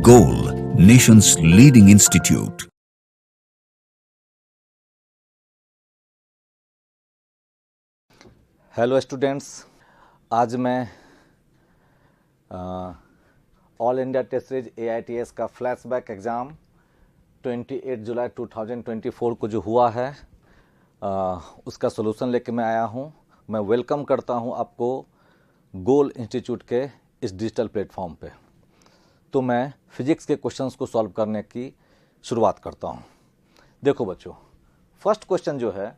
Goal, nation's leading institute. Hello students, आज मैं all India test series AITS का flashback exam 28 जुलाई 2024 को जो हुआ है उसका सॉल्यूशन लेके मैं आया हूँ। मैं वेलकम करता हूँ आपको गोल इंस्टीट्यूट के इस डिजिटल प्लेटफॉर्म पे। तो मैं फिजिक्स के क्वेश्चंस को सॉल्व करने की शुरुआत करता हूँ। देखो बच्चों, फर्स्ट क्वेश्चन जो है,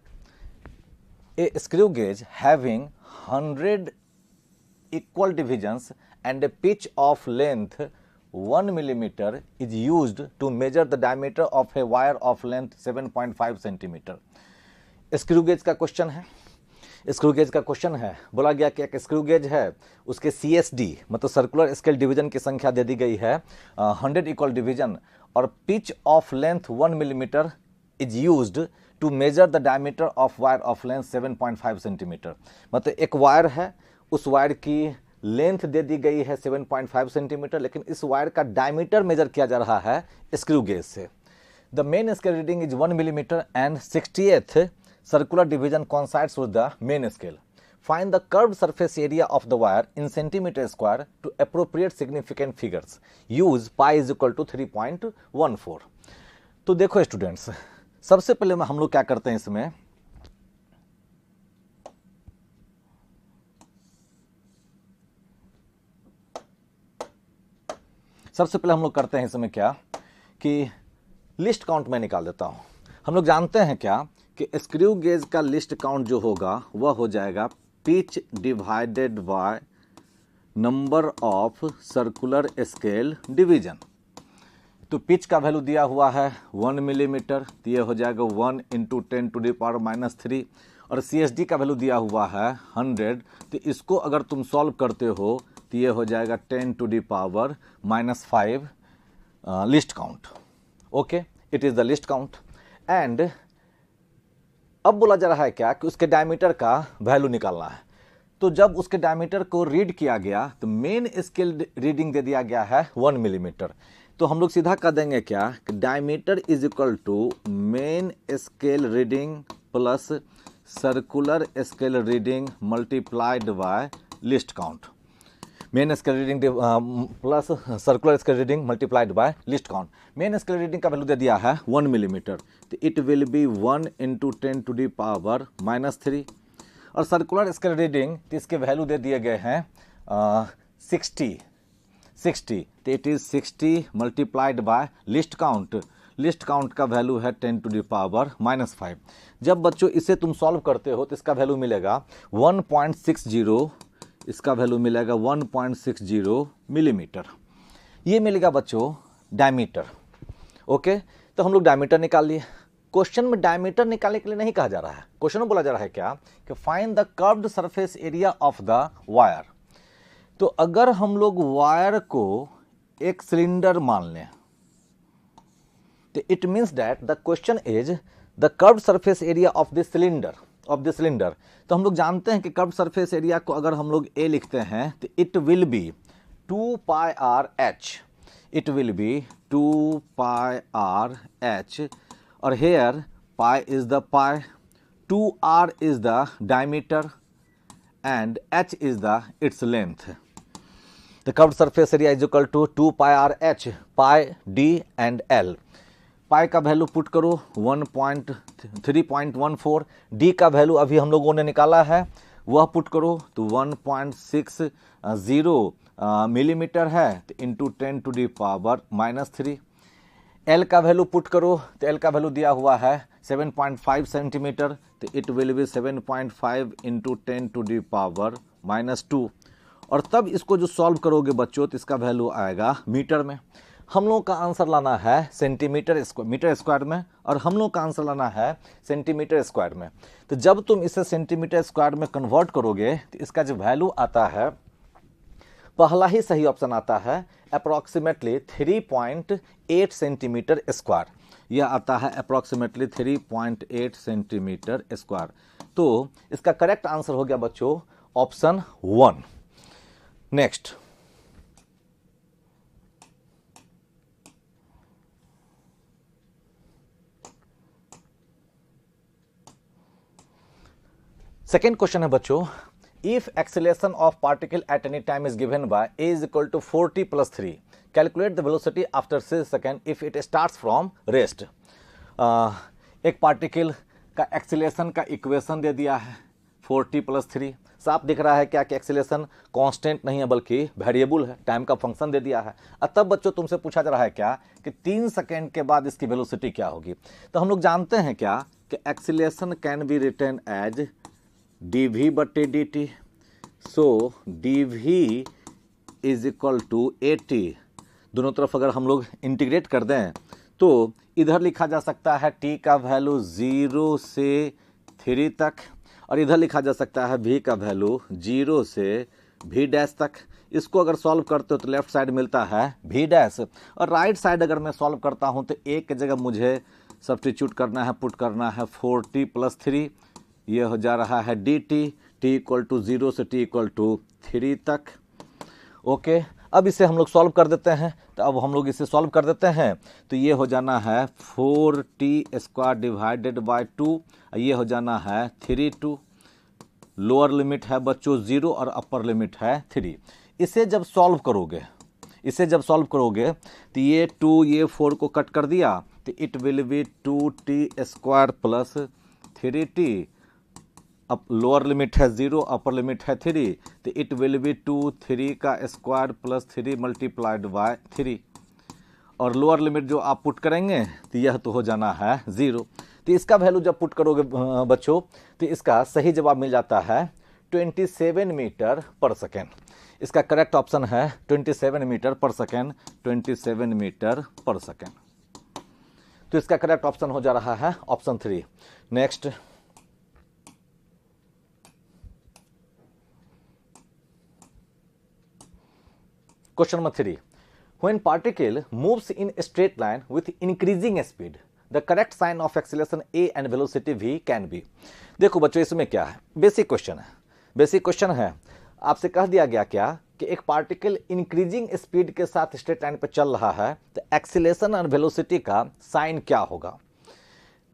a screw gauge having 100 equal divisions and a pitch of length 1 millimeter is used to measure the diameter of a wire of length 7.5 centimeter. Screw gauge का क्वेश्चन है। स्क्रू गेज का question है, बोला गया कि एक स्क्रू गेज है, उसके CSD मतलब सर्कुलर स्केल डिवीजन की संख्या दे दी गई है 100 इक्वल डिवीजन, और pitch of length 1 millimetre is used to measure the diameter of wire of length 7.5 centimetre. मतलब एक वायर है, उस वायर की लेंथ दे दी गई है 7.5 सेंटीमीटर, लेकिन इस वायर का डायमीटर मेजर किया जा रहा है स्क्रू गेज से। The main scale reading is 1 millimetre and 60th circular division coincides with the main scale. Find the curved surface area of the wire in centimeter square to appropriate significant figures. Use pi is equal to 3.14. तो देखो students, सबसे पहले हम लोग क्या करते हैं इसमें, सबसे पहले हम लोग करते हैं इसमें क्या कि लिस्ट काउंट में निकाल देता हूं। हम लोग जानते हैं क्या कि स्क्रू गेज का लिस्ट काउंट जो होगा वह हो जाएगा pitch divided by number of circular scale division. तो पिच का वैल्यू दिया हुआ है 1 मिलीमीटर, तो ये हो जाएगा 1 × 10⁻³ और CSD का वैल्यू दिया हुआ है 100। तो इसको अगर तुम सॉल्व करते हो तो ये हो जाएगा 10⁻⁻5 list count. Okay, it is the list count. And अब बोला जा रहा है क्या कि उसके डायमीटर का वैल्यू निकालना है। तो जब उसके डायमीटर को रीड किया गया तो मेन स्केल रीडिंग दे दिया गया है 1 मिलीमीटर। तो हम लोग सीधा कर देंगे क्या कि diameter is equal to main scale reading plus circular scale reading multiplied by least count. Main scale reading plus circular scale reading multiplied by least count. Main scale reading का वैल्यू दे दिया है 1 मिलीमीटर, तो it will B 1 × 10⁻³ और circular scale reading तो इसके value दे दिए गए हैं 60, तो it is 60 multiplied by least count. List count का वैल्यू है 10⁻⁻5। जब बच्चों इसे तुम सॉल्व करते हो तो इसका वैल्यू मिलेगा 1.60, इसका वैल्यू मिलेगा 1.60 मिलीमीटर। ये मिलेगा बच्चों डायमीटर। ओके, तो हम लोग डायमीटर निकाल लिए। क्वेश्चन में डायमीटर निकालने के लिए नहीं कहा जा रहा है, क्वेश्चन में बोला जा रहा है क्या कि find the curved surface area of the wire. तो अगर हम लोग वायर को एक सिलेंडर मान लें तो it means that the question is the curved surface area of the cylinder तो हम लोग जानते हैं कि कर्व्ड सरफेस एरिया को अगर हम लोग A लिखते हैं तो it will be 2πRh, it will be 2πRh, और here pi is the pi, 2r is the diameter and h is the its length. The curved surface area is equal to 2πRh, pi d and l। Pi का value put करो 3.14, D का value अभी हम लोगों ने निकाला है वह पुट करो तो 1.60 मिलीमीटर है, तो इंटू 10⁻⁻3। एल का वैल्यू पुट करो तो एल का वैल्यू दिया हुआ है 7.5 सेंटीमीटर, तो इट विल बी 7.5 × 10⁻⁻2। और तब इसको जो सॉल्व करोगे बच्चों तो इसका वैल्यू आएगा मीटर में। हम लोग का आंसर लाना है मीटर स्क्वायर में, और हम लोग का आंसर लाना है सेंटीमीटर स्क्वायर में। तो जब तुम इसे सेंटीमीटर स्क्वायर में कन्वर्ट करोगे तो इसका जो वैल्यू आता है, पहला ही सही ऑप्शन आता है अप्रॉक्सीमेटली 3.8 सेंटीमीटर स्क्वायर। यह आता है अप्रॉक्सीमेटली 3.8 सेंटीमीटर स्क्वायर। तो इसका करेक्ट आंसर हो गया बच्चों ऑप्शन 1। नेक्स्ट, सेकेंड क्वेश्चन है बच्चों, if acceleration of particle at any time is given by a is equal to 40 + 3, calculate the velocity after 6 second if it starts from rest. एक particle का acceleration का equation दे दिया है 40 + 3। साफ दिख रहा है क्या कि एक्सेलरेशन कांस्टेंट नहीं है बल्कि वेरिएबल है, टाइम का फंक्शन दे दिया है। तब बच्चों तुमसे पूछा जा रहा है क्या कि 3 सेकेंड के बाद इसकी वेलोसिटी क्या होगी। तो हम लोग जानते हैं क्या कि acceleration can be written as dv/dt। So dv is equal to 80। दोनों तरफ अगर हम लोग इंटीग्रेट कर दें तो इधर लिखा जा सकता है t का वैल्यू 0 से 3 तक, और इधर लिखा जा सकता है v का वैल्यू 0 से v डैश तक। इसको अगर सॉल्व करते हो तो लेफ्ट साइड मिलता है v डैश, और राइट साइड अगर मैं सॉल्व करता हूं तो एक की जगह मुझे सब्स्टिट्यूट करना है, पुट करना है 40 + 3। ये हो जा रहा है dt, t इक्वल टू 0 से t इक्वल टू 3 तक। ओके, अब इसे हम लोग सॉल्व कर देते हैं। तो अब हम लोग इसे सॉल्व कर देते हैं तो ये हो जाना है 4t² डिवाइडेड बाय 2, ये हो जाना है 3/2। लोअर लिमिट है बच्चों 0 और अपर लिमिट है 3। इसे जब सॉल्व करोगे तो ये 2 ये 4 को कट कर दिया तो it will B 2t² plus 3t। अब लोअर लिमिट है 0, अपर लिमिट है 3, तो इट विल बी 2 3 का स्क्वायर प्लस 3 मल्टीप्लाइड बाय 3। और लोअर लिमिट जो आप पुट करेंगे तो यह तो हो जाना है 0। तो इसका वैल्यू जब पुट करोगे बच्चों तो इसका सही जवाब मिल जाता है 27 मीटर पर सेकेंड। इसका करेक्ट ऑप्शन है 27 मीटर पर सेकेंड, 27 मीटर पर सेकेंड। तो इसका करेक्ट ऑप्शन हो जा रहा है option 3। Next question number 3, when particle moves in a straight line with increasing speed, the correct sign of acceleration a and velocity v can be। देखो बच्चों इसमें क्या है, बेसिक क्वेश्चन है। आपसे कह दिया गया क्या कि एक पार्टिकल इंक्रीजिंग स्पीड के साथ स्ट्रेट लाइन पर चल रहा है तो एक्सीलरेशन और वेलोसिटी का साइन क्या होगा।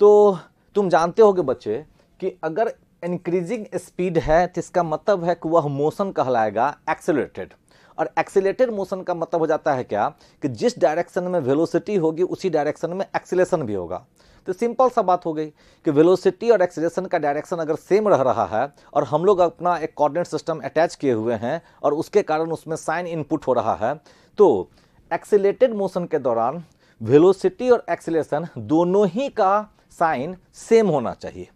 तो तुम जानते होगे बच्चे कि अगर इंक्रीजिंग स्पीड है तो इसका मतलब है कि वह मोशन कहलाएगा एक्सेलरेटेड, और एक्सीलरेटेड मोशन का मतलब हो जाता है क्या कि जिस डायरेक्शन में वेलोसिटी होगी उसी डायरेक्शन में एक्सीलरेशन भी होगा। तो सिंपल सा बात हो गई कि वेलोसिटी और एक्सीलरेशन का डायरेक्शन अगर सेम रह रहा है और हम लोग अपना एक कोऑर्डिनेट सिस्टम अटैच किए हुए हैं और उसके कारण उसमें साइन इनपुट हो रहा है, तो एक्सीलरेटेड मोशन के दौरान वेलोसिटी और एक्सीलरेशन दोनों ही का साइन सेम होना चाहिए,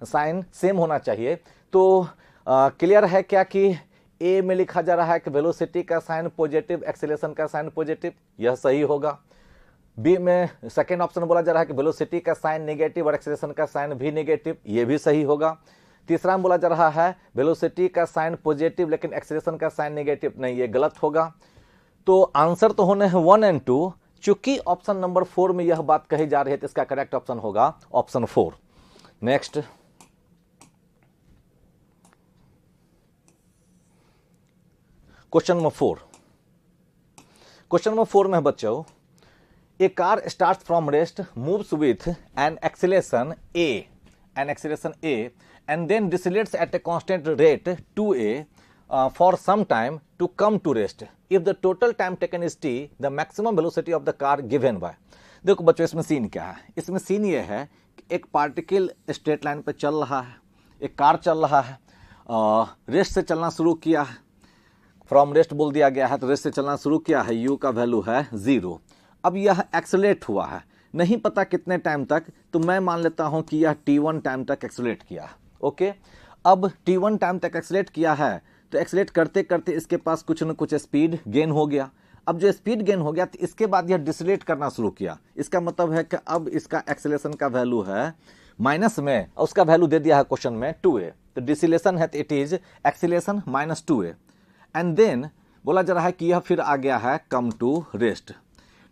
साइन सेम होना चाहिए। तो क्लियर है क्या कि ए में लिखा जा रहा है कि वेलोसिटी का साइन पॉजिटिव, एक्सीलरेशन का साइन पॉजिटिव, यह सही होगा। बी में सेकेंड ऑप्शन बोला जा रहा है कि वेलोसिटी का साइन नेगेटिव और एक्सीलरेशन का साइन भी नेगेटिव, यह भी सही होगा। तीसरा में बोला जा रहा है वेलोसिटी का साइन पॉजिटिव लेकिन एक्सीलरेशन का साइन नेगेटिव, नहीं, ये गलत होगा। तो आंसर तो होने हैं 1 और 2। चूंकि ऑप्शन नंबर 4 में यह बात कही जा रही है तो इसका करेक्ट ऑप्शन होगा ऑप्शन 4। नेक्स्ट क्वेश्चन नंबर 4 में बच्चों, a car start from rest, moves with an acceleration a and then decelerates at a constant rate 2a for some time to come to rest. If the total time taken is t, the maximum velocity of the car given by. देखो बच्चों इसमें scene क्या है, इसमें scene ये है कि एक पार्टिकल स्ट्रेट लाइन पे चल रहा है, एक कार चल रहा है, रेस्ट से चलना शुरू किया है, फ्रॉम रेस्ट बोल दिया गया है तो रेस्ट से चलना शुरू किया है, u का वैल्यू है 0। अब यह एक्सेलरेट हुआ है, नहीं पता कितने टाइम तक, तो मैं मान लेता हूं कि यह t1 टाइम तक एक्सेलरेट किया। ओके, अब t1 टाइम तक एक्सेलरेट किया है तो एक्सेलरेट करते करते इसके पास कुछ न कुछ स्पीड गेन हो गया। अब जो स्पीड गेन हो गया तो इसके बाद यह डिसेलेरेट करना शुरू किया। इसका मतलब है कि अब इसका एक्सेलरेशन का वैल्यू है माइनस में, उसका वैल्यू दे दिया है क्वेश्चन में 2a, तो डिसेलेरेशन है तो it is acceleration minus 2a। And then बोला जा रहा है कि यह फिर आ गया है कम टू रेस्ट।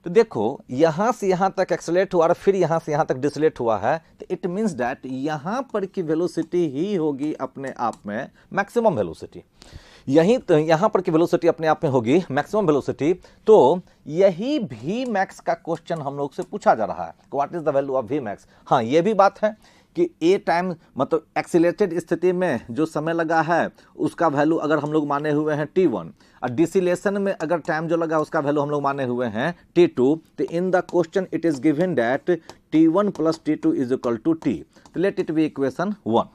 तो देखो यहां से यहां तक एक्सेलरेट हुआ और फिर यहां से यहां तक डिसेलेरेट हुआ है, तो इट मींस दैट यहां पर की वेलोसिटी ही होगी अपने आप में मैक्सिमम वेलोसिटी। यहीं तो यहां पर की वेलोसिटी अपने आप में होगी मैक्सिमम वेलोसिटी। तो यही वी मैक्स का क्वेश्चन हम लोग से पूछा जा रहा है, what is the value of V max. हाँ, ये भी बात है कि ए टाइम मतलब एक्सीलरेटेड स्थिति में जो समय लगा है उसका वैल्यू अगर हम लोग माने हुए हैं t1 और डिसिलेशन में अगर टाइम जो लगा उसका वैल्यू हम लोग माने हुए हैं t2, तो in the question it is given that t1 plus t2 is equal to t, तो लेट इट बी इक्वेशन 1।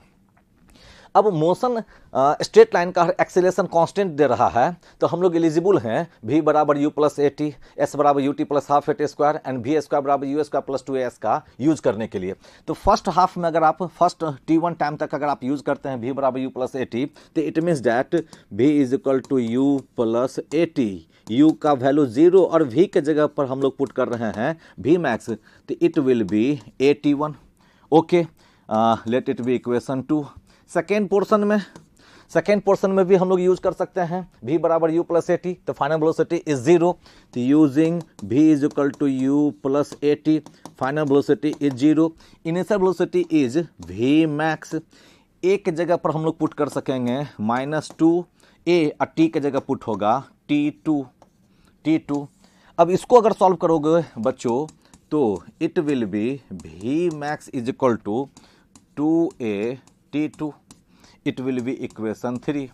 अब मोशन स्ट्रेट लाइन का एक्सेलरेशन कांस्टेंट दे रहा है, तो हम लोग एलिजिबल हैं v बराबर u प्लस ए टी, एस बराबर u t plus half a t square and v square बराबर यू स्क्वायर प्लस 2as का यूज करने के लिए। तो फर्स्ट हाफ में अगर आप फर्स्ट t1 टाइम तक अगर आप यूज करते हैं v बराबर u प्लस ए टी, तो it means that v is equal to u plus A T, u का वैल्यू 0 और v के जगह पर हम लोग पुट कर रहे हैं v मैक्स, तो it will B AT1। Okay, late it be equation 2। Second portion में भी हम लोग यूज कर सकते हैं v बराबर u प्लस ए टी, तो फाइनल वेलोसिटी इज 0, तो using v is equal to u plus A T, final velocity is 0, initial velocity is v max. a के जगह पर हम लोग पुट कर सकेंगे -2a और t के जगह पुट होगा t2। अब इसको अगर सॉल्व करोगे बच्चों तो it will be v max is equal to 2a t2, it will be equation 3।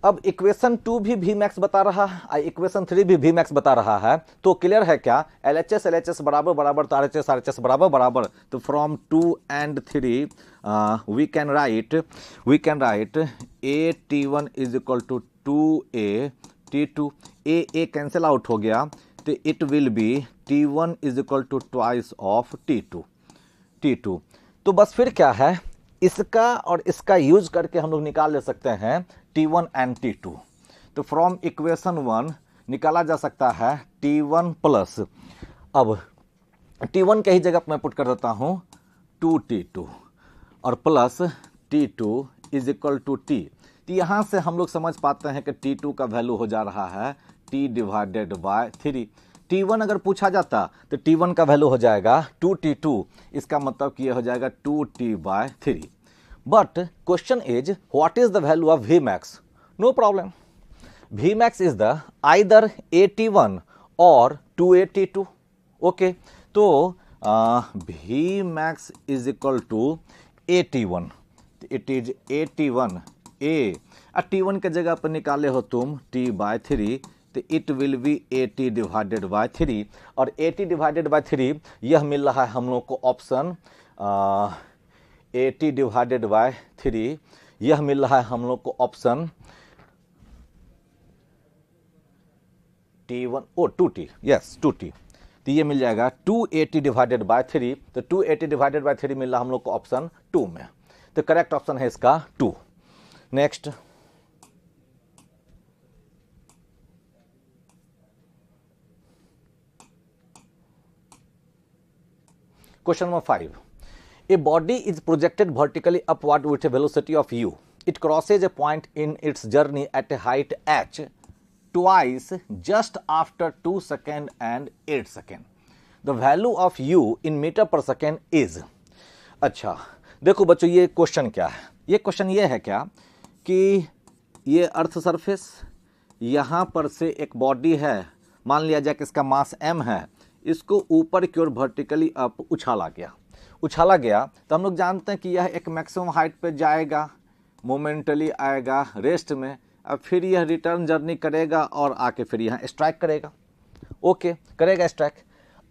अब इक्वेशन 2 भी v मैक्स बता रहा है, इक्वेशन 3 भी v मैक्स बता रहा है, तो क्लियर है क्या, LHS बराबर बराबर, तो RHS बराबर बराबर, तो from 2 and 3 we can write AT1 is equal to 2a t2, a cancel out हो गया, तो it will be t1 is equal to twice of t2। तो बस फिर क्या है, इसका और इसका यूज करके हम लोग निकाल ले सकते हैं t1 एंड t2। तो फ्रॉम इक्वेशन 1 निकाला जा सकता है t1 प्लस, अब t1 के ही जगह मैं पुट कर देता हूं 2t2 और plus t2 is equal to t। तो यहां से हम लोग समझ पाते हैं कि t2 का वैल्यू हो जा रहा है t डिवाइडेड बाय 3। t1 अगर पूछा जाता तो t1 का वैल्यू हो जाएगा 2t2, इसका मतलब कि यह हो जाएगा 2t by 3। But question is what is the value of v max? No problem, v max is the either AT1 और 2AT2। ओके, तो v max is equal to AT1, it is AT1 a, t1 के जगह पर निकाले हो तुम t bye 3, तो it will B AT divided by 3, और AT डिवाइडेड बाय 3 यह मिल रहा है हम लोग को ऑप्शन AT डिवाइडेड बाय 3, यह मिल रहा है हम लोग को ऑप्शन T1 ओ 2T, यस 2T, तो ये मिल जाएगा 2AT डिवाइडेड बाय 3, तो 2AT डिवाइडेड बाय 3 मिल रहा हम लोग को ऑप्शन 2 में, तो करेक्ट ऑप्शन है इसका 2। Next question number 5। A body is projected vertically upward with a velocity of u. It crosses a point in its journey at a height h twice just after 2 seconds and 8 seconds. The value of u in meter per second is। अच्छा देखो बच्चों, ये question क्या है, ये question ये है क्या कि ये अर्थ सरफेस, यहाँ पर से एक बॉडी है, मान लिया जाए कि इसका मास m है, इसको ऊपर की ओर वर्टिकली अप उछाला गया, तो हम लोग जानते हैं कि यह एक मैक्सिमम हाइट पे जाएगा, मोमेंटली आएगा रेस्ट में, अब फिर यह रिटर्न जर्नी करेगा और आके फिर यहाँ स्ट्राइक करेगा। ओके, करेगा स्ट्राइक।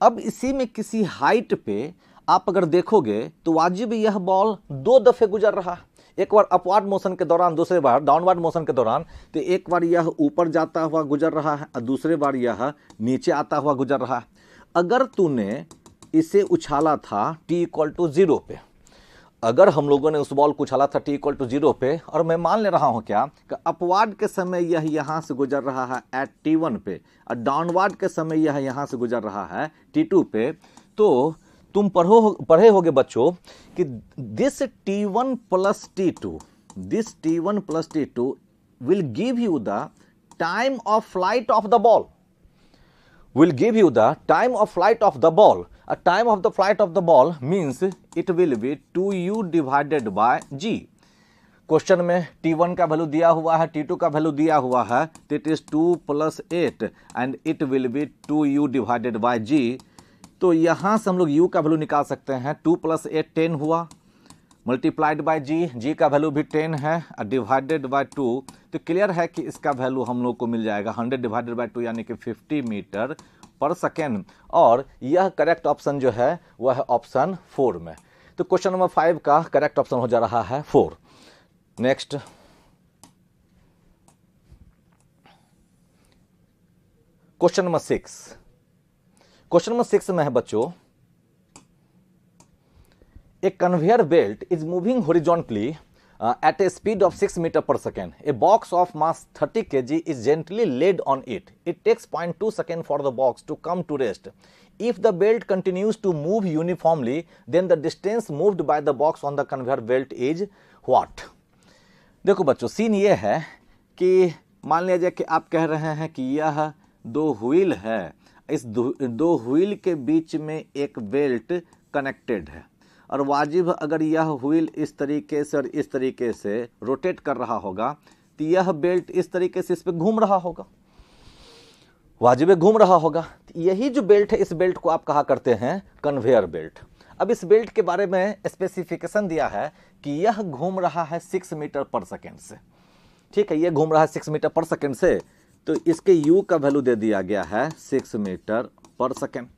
अब इसी में किसी हाइट पे आप अगर देखोगे तो वाजिब यह बॉल 2 दफे गुजर रहा है, एक बार अपवार्ड मोशन के दौरान, दूसरे बार डाउनवर्ड मोशन के दौरान। तो एक बार यह ऊपर जाता हुआ गुजर रहा है और दूसरे बार यह नीचे आता हुआ गुजर रहा है। अगर तूने इसे उछाला था t इक्वल टू 0 पे, अगर हम लोगों ने उस बॉल को उछाला था t इक्वल टू 0 पे, और मैं मान ले रहा हूं क्या कि अपवार्ड के समय यह यहां से गुजर रहा है एट t1 पे और डाउनवर्ड के समय यह यहां से गुजर रहा है t2 पे, तो तुम पढ़े होगे बच्चों कि this t1 plus t2 will give you the time of flight of the ball, will give you the time of flight of the ball. A time of the flight of the ball means it will be 2u divided by g. Question में t1 का value दिया हुआ है, t2 का value दिया हुआ है, तो it is 2 plus 8 and it will B 2u divided by g। तो यहाँ से हम लोग u का वैल्यू निकाल सकते हैं, 2 प्लस 8 10 हुआ, मल्टीप्लाइड बाय जी, जी का वैल्यू भी 10 है और डिवाइडेड बाय 2, तो क्लियर है कि इसका वैल्यू हम लोग को मिल जाएगा 100 डिवाइडेड बाय 2 यानी कि 50 मीटर पर सेकेंड। और यह करेक्ट ऑप्शन जो है वह है ऑप्शन 4 में। तो क्वेश्चन नंबर 5 का करेक्ट ऑप्शन हो जा रहा है 4। Next question number 6। Question number 6 में है बच्चों, A conveyor belt is moving horizontally at a speed of 6 meter per second. A box of mass 30 kg is gently laid on it. It takes 0.2 seconds for the box to come to rest. If the belt continues to move uniformly, then the distance moved by the box on the conveyor belt is what? देखो बच्चों, scene ये है कि मान लीजिए कि आप कह रहे हैं कि यह 2 व्हील है, इस 2 व्हील के बीच में एक बेल्ट कनेक्टेड है और वाजिब अगर यह व्हील इस तरीके से और इस तरीके से रोटेट कर रहा होगा तो यह बेल्ट इस तरीके से इस पे घूम रहा होगा, वाजिब घूम रहा होगा। यही जो बेल्ट है, इस बेल्ट को आप कहा करते हैं कन्वेयर बेल्ट। अब इस बेल्ट के बारे में स्पेसिफिकेशन दिया है कि यह घूम रहा है 6 मीटर पर सेकेंड से। ठीक है, यह घूम रहा है 6 मीटर पर सेकेंड से, तो इसके यू का वैल्यू दे दिया गया है 6 मीटर पर सेकेंड।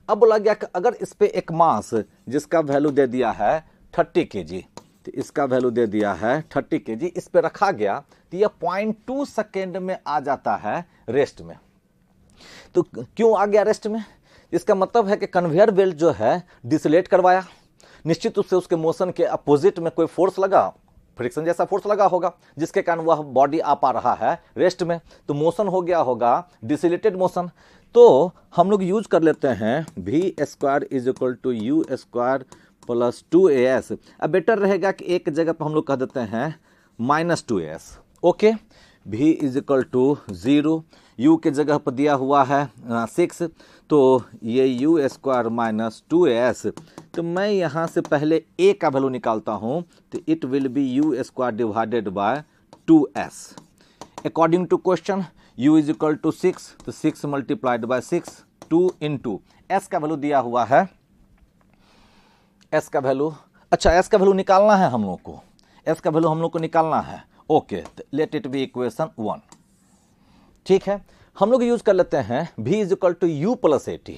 अब बोला गया कि अगर इस पे एक मास जिसका वैल्यू दे दिया है 30 kg, तो इसका वैल्यू दे दिया है 30 kg, इस पे रखा गया तो यह 0.2 सेकेंड में आ जाता है रेस्ट में। तो क्यों आ गया रेस्ट में? इसका मतलब है कि कन्वेयर बेल्ट जो है डिसलेट करवाया, निश्चित रूप से उसके मोशन के अपोजिट में कोई फोर्स लगा, फ्रिक्शन जैसा फोर्स लगा होगा, जिसके कारण वह बॉडी आ पा रहा है रेस्ट में, तो मोशन हो गया होगा डिसलेटेड मोशन। तो हम लोग यूज कर लेते हैं v² is equal to u² plus 2as। अब बेटर रहेगा कि एक जगह पर हम लोग कह देते हैं -2as। Okay, v is equal to 0, u के जगह पर दिया हुआ है 6, तो ये u² माइनस 2as। तो मैं यहाँ से पहले a का वैल्यू निकालता हूँ, तो it will be u² divided by 2s। According to question u is equal to 6, तो 6 मल्टीप्लाइड बाय 6, 2 इंटू s का वैल्यू दिया हुआ है, s का वैल्यू, अच्छा s का वैल्यू निकालना है हम लोग को, s का वैल्यू हम लोग को निकालना है। Okay, late it be equation 1। ठीक है, हम लोग यूज कर लेते हैं v is equal to u plus 80।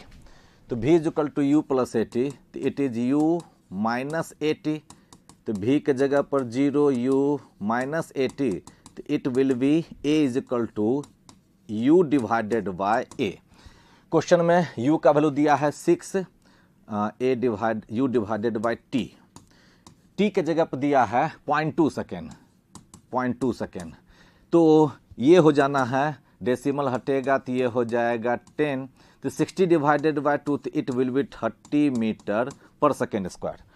तो v is equal to u plus 80, तो इट इज u माइनस 80, तो v के जगह पर 0, u माइनस 80, तो it will be a is equal to u divided by a। Question में u का value दिया है 6, u divided by t, t के जगह पर दिया है 0.2 सेकेंड, 0.2 सेकेंड, तो ये हो जाना है, डेसिमल हटेगा तो ये हो जाएगा 10, तो 60 डिवाइडेड बाय 2, तो इट विल बी 30 मीटर पर सेकेंड स्क्वायर।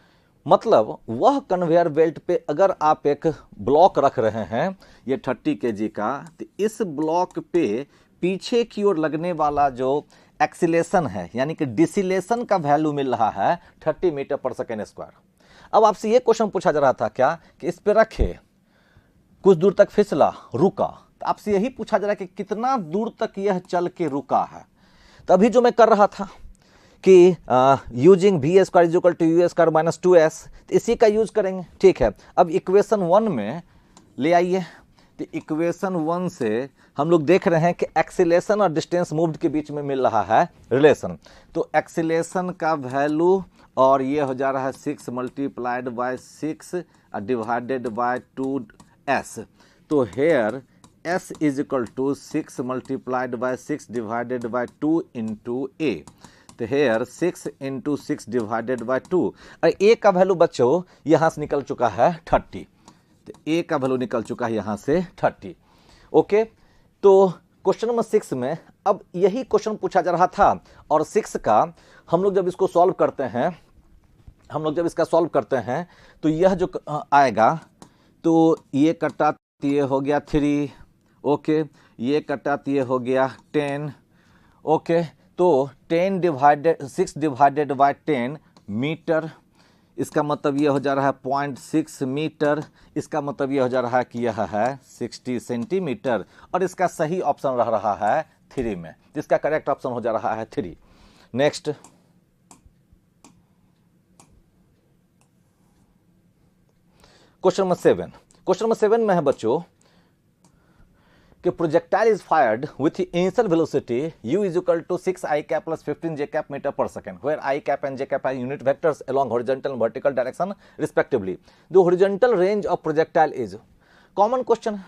मतलब वह कन्वेयर बेल्ट पे अगर आप एक ब्लॉक रख रहे हैं ये 30 kg का, तो इस ब्लॉक पे पीछे की ओर लगने वाला जो एक्सीलेशन है यानी कि डिसिलेशन का वैल्यू मिल रहा है 30 मीटर पर सेकेंड स्क्वायर। अब आपसे ये क्वेश्चन पूछा जा रहा था क्या कि इस पे रखे, कुछ दूर तक फिसला, रुका, तो आपसे यही पूछा जा रहा है कि कितना दूर तक यह चल के रुका है। तो अभी जो मैं कर रहा था कि using v² is equal to u² minus 2s, तो इसी का यूज करेंगे। ठीक है, अब इक्वेशन 1 में ले आइए, तो इक्वेशन 1 से हम लोग देख रहे हैं कि एक्सीलेशन और डिस्टेंस मूव्ड के बीच में मिल रहा है रिलेशन। तो एक्सीलेशन का वैल्यू और ये हो जा रहा है 6 multiplied by 6 divided by 2s। तो here s is equal to 6 multiplied by 6 divided by 2 into a। तो हेयर 6 इंटू 6 डिवाइडेड बाय 2, और a का वैल्यू बच्चों यहाँ से निकल चुका है 30, तो a का वैल्यू निकल चुका है यहाँ से 30। ओके, तो क्वेश्चन नंबर 6 में अब यही क्वेश्चन पूछा जा रहा था, और 6 का हम लोग जब इसको सॉल्व करते हैं, हम लोग जब इसका सॉल्व करते हैं तो यह जो आएगा, तो ये कटा तो ये हो गया 3, ओके, ये कटा तो ये हो गया 10, ओके, तो 6 डिवाइडेड बाय 10 मीटर, इसका मतलब ये हो जा रहा है 0.6 मीटर, इसका मतलब ये हो जा रहा है कि यह है 60 सेंटीमीटर, और इसका सही ऑप्शन रह रहा है 3 में, इसका करेक्ट ऑप्शन हो जा रहा है 3। Next question number 7, question number 7 में है बच्चों कि projectile is fired with initial velocity u is equal to 6 i cap plus 15 j cap metre पर second, where i cap and j cap are unit vectors along horizontal and vertical direction respectively. The horizontal range of projectile is. Common question है,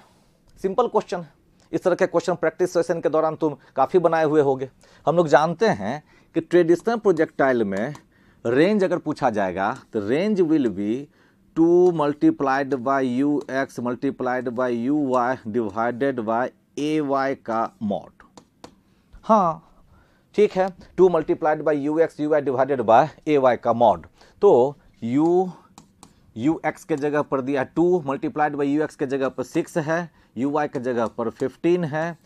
simple question है। इस तरह के question practice session के दौरान तुम काफ़ी बनाए हुए होगे। हम लोग जानते हैं कि ट्रेडिशनल प्रोजेक्टाइल में रेंज अगर पूछा जाएगा तो range will be 2 multiplied by U X multiplied by U Y divided by A Y का मॉड। हाँ ठीक है, 2 multiplied by U X U Y divided by A Y का मॉड। तो यू एक्स के जगह पर दिया 2 मल्टीप्लाइड बाई यू एक्स के जगह पर 6 है, यू वाई के जगह पर 15 है।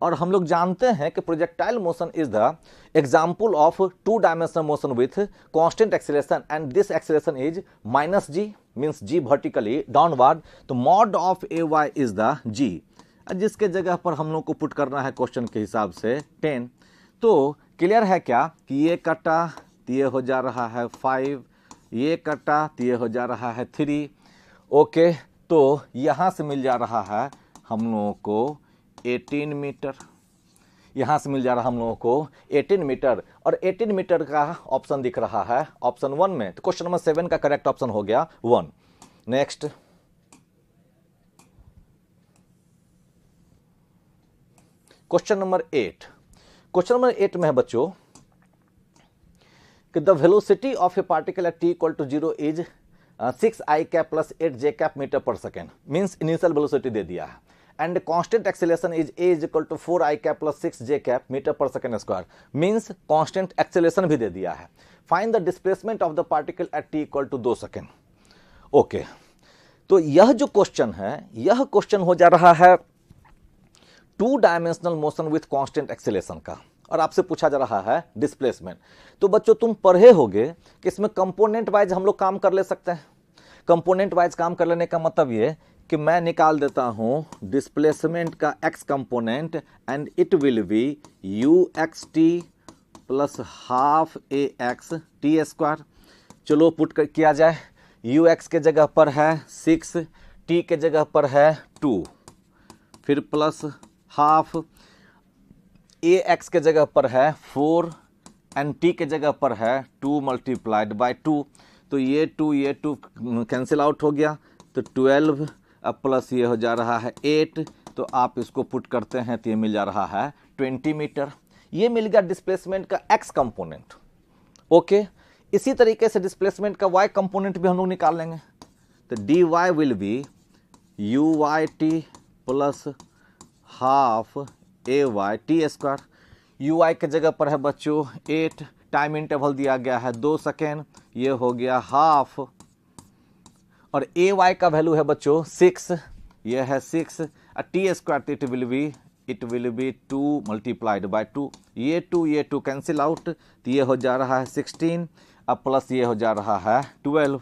और हम लोग जानते हैं कि projectile motion is the example of 2 dimensional motion with constant acceleration and this acceleration is minus G, means G vertically downward. तो mod of a y is the G, जिसके जगह पर हम लोग को पुट करना है क्वेश्चन के हिसाब से 10। तो क्लियर है क्या कि ये कटा तो ये हो जा रहा है 5, ये कटा तो ये हो जा रहा है 3। ओके, तो यहाँ से मिल जा रहा है हम लोगों को 18 मीटर, यहाँ से मिल जा रहा है हम लोगों को 18 मीटर, और 18 मीटर का ऑप्शन दिख रहा है ऑप्शन 1 में। तो क्वेश्चन नंबर 7 का करेक्ट ऑप्शन हो गया 1। Next question number 8, question number 8 में है बच्चों कि the velocity of a particle at t equal to 0 is 6 i cap plus 8 j cap metre पर सेकेंड, मीन्स इनिशियल वेलोसिटी दे दिया है। And constant acceleration is a is equal to 4 i cap plus 6 j cap metre पर second square, means constant acceleration भी दे दिया है। Find the displacement of the particle at t equal to 2 second. Okay, तो यह जो question है यह क्वेश्चन हो जा रहा है 2 dimensional motion with constant acceleration का, और आपसे पूछा जा रहा है डिस्प्लेसमेंट। तो बच्चों तुम पढ़े होगे कि इसमें कंपोनेंट वाइज हम लोग काम कर ले सकते हैं। कंपोनेंट वाइज काम कर लेने का मतलब ये कि मैं निकाल देता हूं डिस्प्लेसमेंट का x component and it will be you x T plus half A x T square. चलो पुट किया जाए, यू एक्स के जगह पर है 6, टी के जगह पर है 2, फिर प्लस हाफ ए एक्स के जगह पर है 4 एंड टी के जगह पर है 2 मल्टीप्लाइड बाई 2। तो ये 2 कैंसिल आउट हो गया, तो 12 अब प्लस ये हो जा रहा है 8। तो आप इसको पुट करते हैं तो ये मिल जा रहा है 20 मीटर। ये मिल गया डिस्प्लेसमेंट का x कंपोनेंट। ओके, इसी तरीके से डिस्प्लेसमेंट का y कंपोनेंट भी हम लोग निकाल लेंगे। तो dy will be U Y T plus half A Y T square. U Y के जगह पर है बच्चों 8, टाइम इंटरवल दिया गया है 2 सेकेंड, ये हो गया हाफ, और ए वाई का वैल्यू है बच्चों 6, ये है 6, T square it will be 2 multiplied by 2। ये 2 कैंसिल आउट, तो ये हो जा रहा है 16, अब प्लस ये हो जा रहा है 12।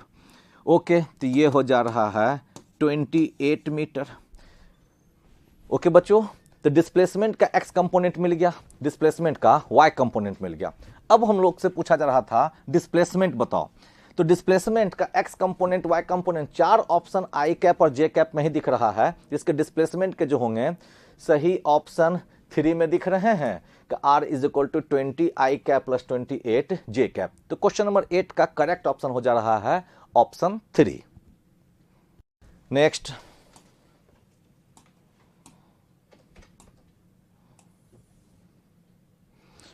ओके, तो ये हो जा रहा है 28 मीटर। ओके बच्चों, तो डिस्प्लेसमेंट का x कंपोनेंट मिल गया, डिस्प्लेसमेंट का y कंपोनेंट मिल गया। अब हम लोग से पूछा जा रहा था डिस्प्लेसमेंट बताओ। तो डिस्प्लेसमेंट का x component y component 4 option i cap और j कैप में ही दिख रहा है। इसके डिस्प्लेसमेंट के जो होंगे सही ऑप्शन 3 में दिख रहे हैं कि r is equal to 20 i cap plus 28 j cap. तो क्वेश्चन नंबर 8 का करेक्ट ऑप्शन हो जा रहा है option 3। Next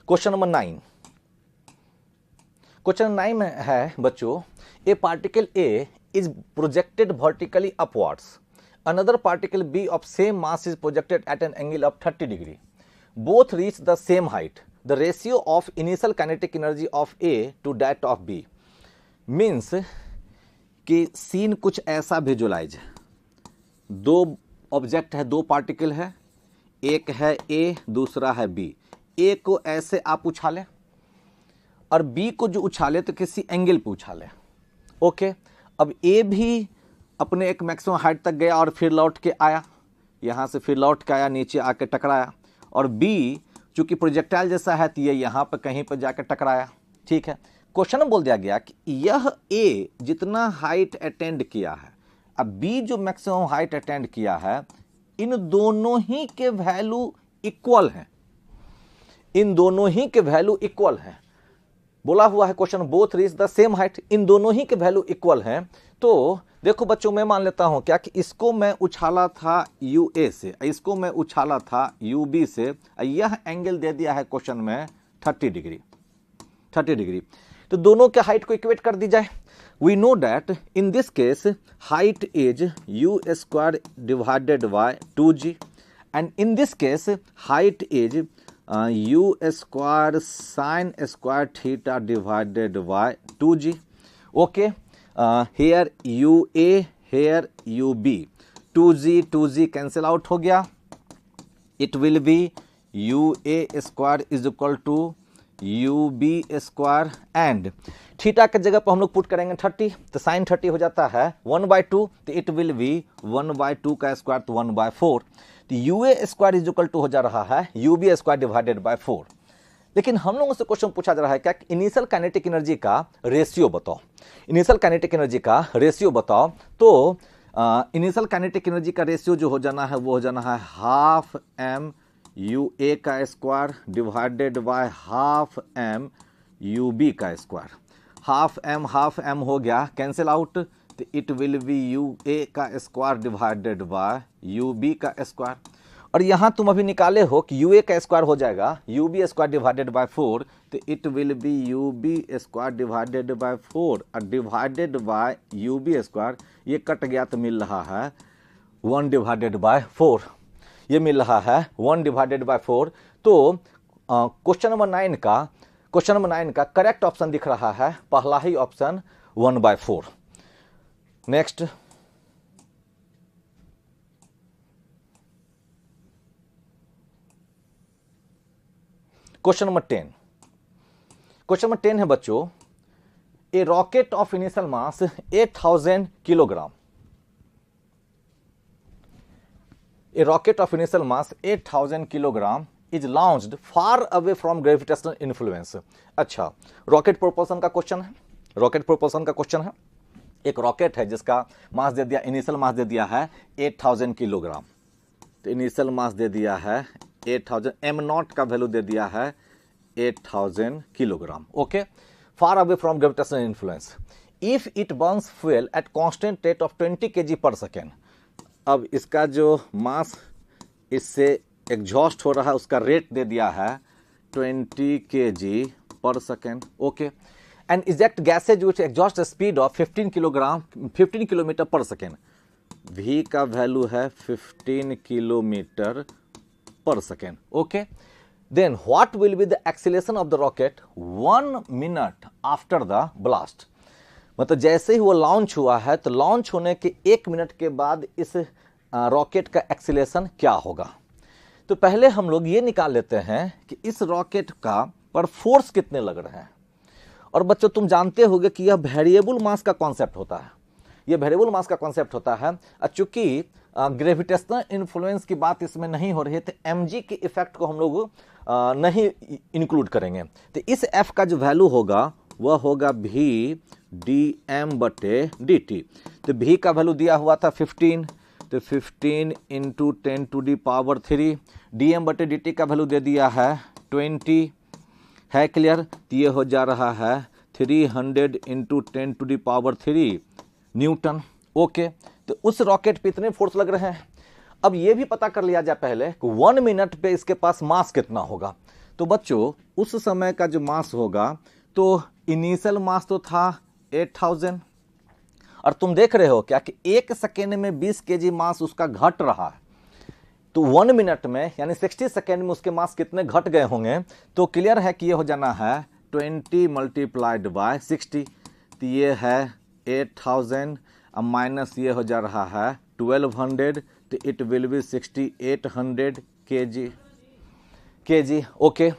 question number 9, question 9 में है बच्चों a particle A is projected vertically upwards, another particle B of same mass is projected at an angle of 30 degree, both reach the same height, the ratio of initial kinetic energy of A to that of B. Means कि scene कुछ ऐसा visualise है, 2 object है, 2 particle है, एक है ए दूसरा है बी। ए को ऐसे आप उछालें और बी को जो उछाले तो किसी एंगल पे उछाले। ओके, अब ए भी अपने एक मैक्सिमम हाइट तक गया और फिर लौट के आया, यहाँ से फिर लौट के आया, नीचे आके टकराया, और बी चूंकि प्रोजेक्टाइल जैसा है तो ये यहाँ पे कहीं पर जाकर टकराया। ठीक है, क्वेश्चन में बोल दिया गया कि यह ए जितना हाइट अटेंड किया है, अब बी जो मैक्सिमम हाइट अटेंड किया है, इन दोनों ही के वैल्यू इक्वल हैं, इन दोनों ही के वैल्यू इक्वल हैं। बोला हुआ है question both reach the same height, इन दोनों ही के वैल्यू इक्वल हैं। तो देखो बच्चों, मैं मान लेता हूं क्या कि इसको मैं उछाला था यूए से, इसको मैं उछाला था यूबी से, यह एंगल दे दिया है क्वेश्चन में 30 डिग्री, 30 डिग्री। तो दोनों के हाइट को इक्वेट कर दी जाए। We know that in this case height is U square divided by 2g, and in this case height is U square sine square theta divided by 2g। Okay, here UA, here UB, 2g cancel out हो गया, it will be UA square is equal to UB square, and theta के जगह पर हम लोग put करेंगे 30, तो sign 30 हो जाता है 1/2, तो इट विल बी 1/2 का स्क्वायर, तो 1/4, तो UA square is equal to हो जा रहा है UB स्क्वायर डिवाइडेड बाय 4। लेकिन हम लोगों से क्वेश्चन पूछा जा रहा है क्या कि इनिशियल काइनेटिक एनर्जी का रेशियो बताओ, इनिशियल काइनेटिक एनर्जी का रेशियो बताओ। तो इनिशियल काइनेटिक एनर्जी का रेशियो जो हो जाना है वो हो जाना है हाफ m UA का square divided by half m UB का स्क्वायर। हाफ m हो गया कैंसिल आउट, तो इट विल बी UA का स्क्वायर डिवाइडेड बाय UB का स्क्वायर। और यहां तुम अभी निकाले हो कि UA का स्क्वायर हो जाएगा UB स्क्वायर डिवाइडेड बाय 4, तो it will B UB square divided bye 4 और डिवाइडेड बाय UB स्क्वायर, ये कट गया तो मिल रहा है 1 डिवाइडेड बाय 4, ये मिल रहा है 1 डिवाइडेड बाय 4। तो क्वेश्चन नंबर 9 का करेक्ट ऑप्शन दिख रहा है पहला ही option 1/4। Next question number 10। Question number 10 है बच्चों, a rocket of initial mass 8000 kilogram, a rocket of initial mass 8000 kilogram is launched far away from gravitational influence. अच्छा, रॉकेट प्रोपल्शन का क्वेश्चन है, रॉकेट प्रोपल्शन का क्वेश्चन है। एक rocket है जिसका मास दे दिया, इनिशियल मास दे दिया है 8000 किलोग्राम, तो इनिशियल मास दे दिया है 8000, m0 का वैल्यू दे दिया है 8000 kilogram. Okay, far away from gravitational influence, if it Burns fuel at constant rate of 20 kg पर सेकेंड। अब इसका जो मास इससे एग्जॉस्ट हो रहा है उसका रेट दे दिया है 20 kg पर second. Okay, and eject gases which exhaust speed of 15 kilometre पर सेकेंड। V का वैल्यू है 15 किलोमीटर पर second. Okay, then what will be the acceleration of the rocket 1 minute after the blast. मतलब जैसे ही वो लॉन्च हुआ है तो लॉन्च होने के 1 मिनट के बाद इस रॉकेट का एक्सीलरेशन क्या होगा। तो पहले हम लोग ये निकाल लेते हैं कि इस रॉकेट का पर फोर्स कितने लग रहे हैं। और बच्चों तुम जानते होगे कि यह वेरिएबल मास का कॉन्सेप्ट होता है, ये वेरिएबल मास का कॉन्सेप्ट होता है। चूंकि ग्रेविटेशनल इन्फ्लुएंस की बात इसमें नहीं हो रही है तो mg के इफेक्ट को हम लोग नहीं इंक्लूड करेंगे। तो इस f का जो वैल्यू होगा वह होगा v dm/dt। तो v का वैल्यू दिया हुआ था 15, तो 15 × 10⁻³ dm/dt का वैल्यू दे दिया है 20 है। क्लियर, तो ये हो जा रहा है 300 × 10⁻³ न्यूटन। ओके, तो उस रॉकेट पे इतने फोर्स लग रहे हैं। अब ये भी पता कर लिया जाए पहले कि 1 मिनट पे इसके पास मास कितना होगा। तो बच्चों उस समय का जो मास होगा, तो इनिशियल मास तो था 8000, और तुम देख रहे हो क्या कि 1 सेकेंड में 20 kg मास उसका घट रहा है। तो 1 मिनट में यानी 60 सेकेंड में उसके मास कितने घट गए होंगे। तो क्लियर है कि ये हो जाना है 20 × 60, तो ये है 8000 माइनस ये हो जा रहा है 1200, तो it will B 6800 kg। Okay,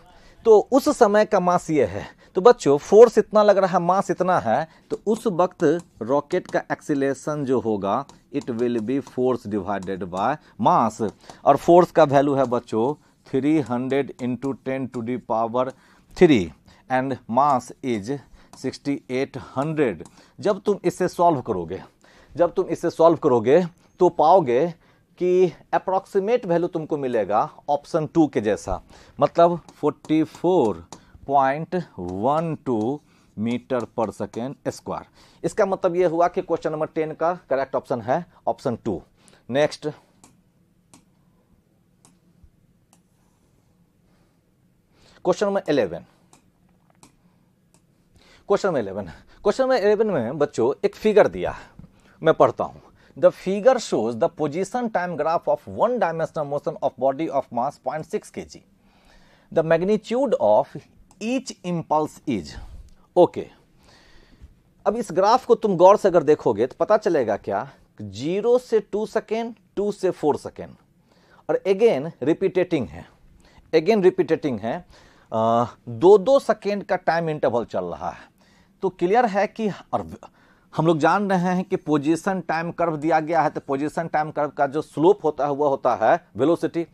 तो उस समय का मास ये है। तो बच्चों फोर्स इतना लग रहा है, मास इतना है, तो उस वक्त रॉकेट का एक्सीलरेशन जो होगा it will B force divided by mass. और फोर्स का वैल्यू है बच्चों 300 × 10⁻³ एंड मास इज 6800। जब तुम इसे सॉल्व करोगे जब तुम इसे सॉल्व करोगे तो पाओगे कि अप्रॉक्सीमेट वैल्यू तुमको मिलेगा ऑप्शन 2 के जैसा, मतलब 44.12 मीटर पर सेकेंड स्क्वायर। इसका मतलब यह हुआ कि क्वेश्चन नंबर 10 का करेक्ट ऑप्शन है option 2। Next question number 11। Question number 11 में बच्चों एक फिगर दिया है, मैं पढ़ता हूं। The figure shows the position time graph of one dimensional motion of body of mass 0.6 kg। The magnitude of each impulse is. Okay, अब इस ग्राफ को तुम गौर से अगर देखोगे तो पता चलेगा क्या, 0 से 2 सेकेंड, 2 से 4 सेकेंड, और अगेन रिपीटेटिंग है, 2-2 सेकेंड का टाइम इंटरवल चल रहा है। तो क्लियर है कि, और हम लोग जान रहे हैं कि पोजीशन टाइम कर्व दिया गया है, तो पोजीशन टाइम कर्व का जो स्लोप होता है वह होता है वेलोसिटी।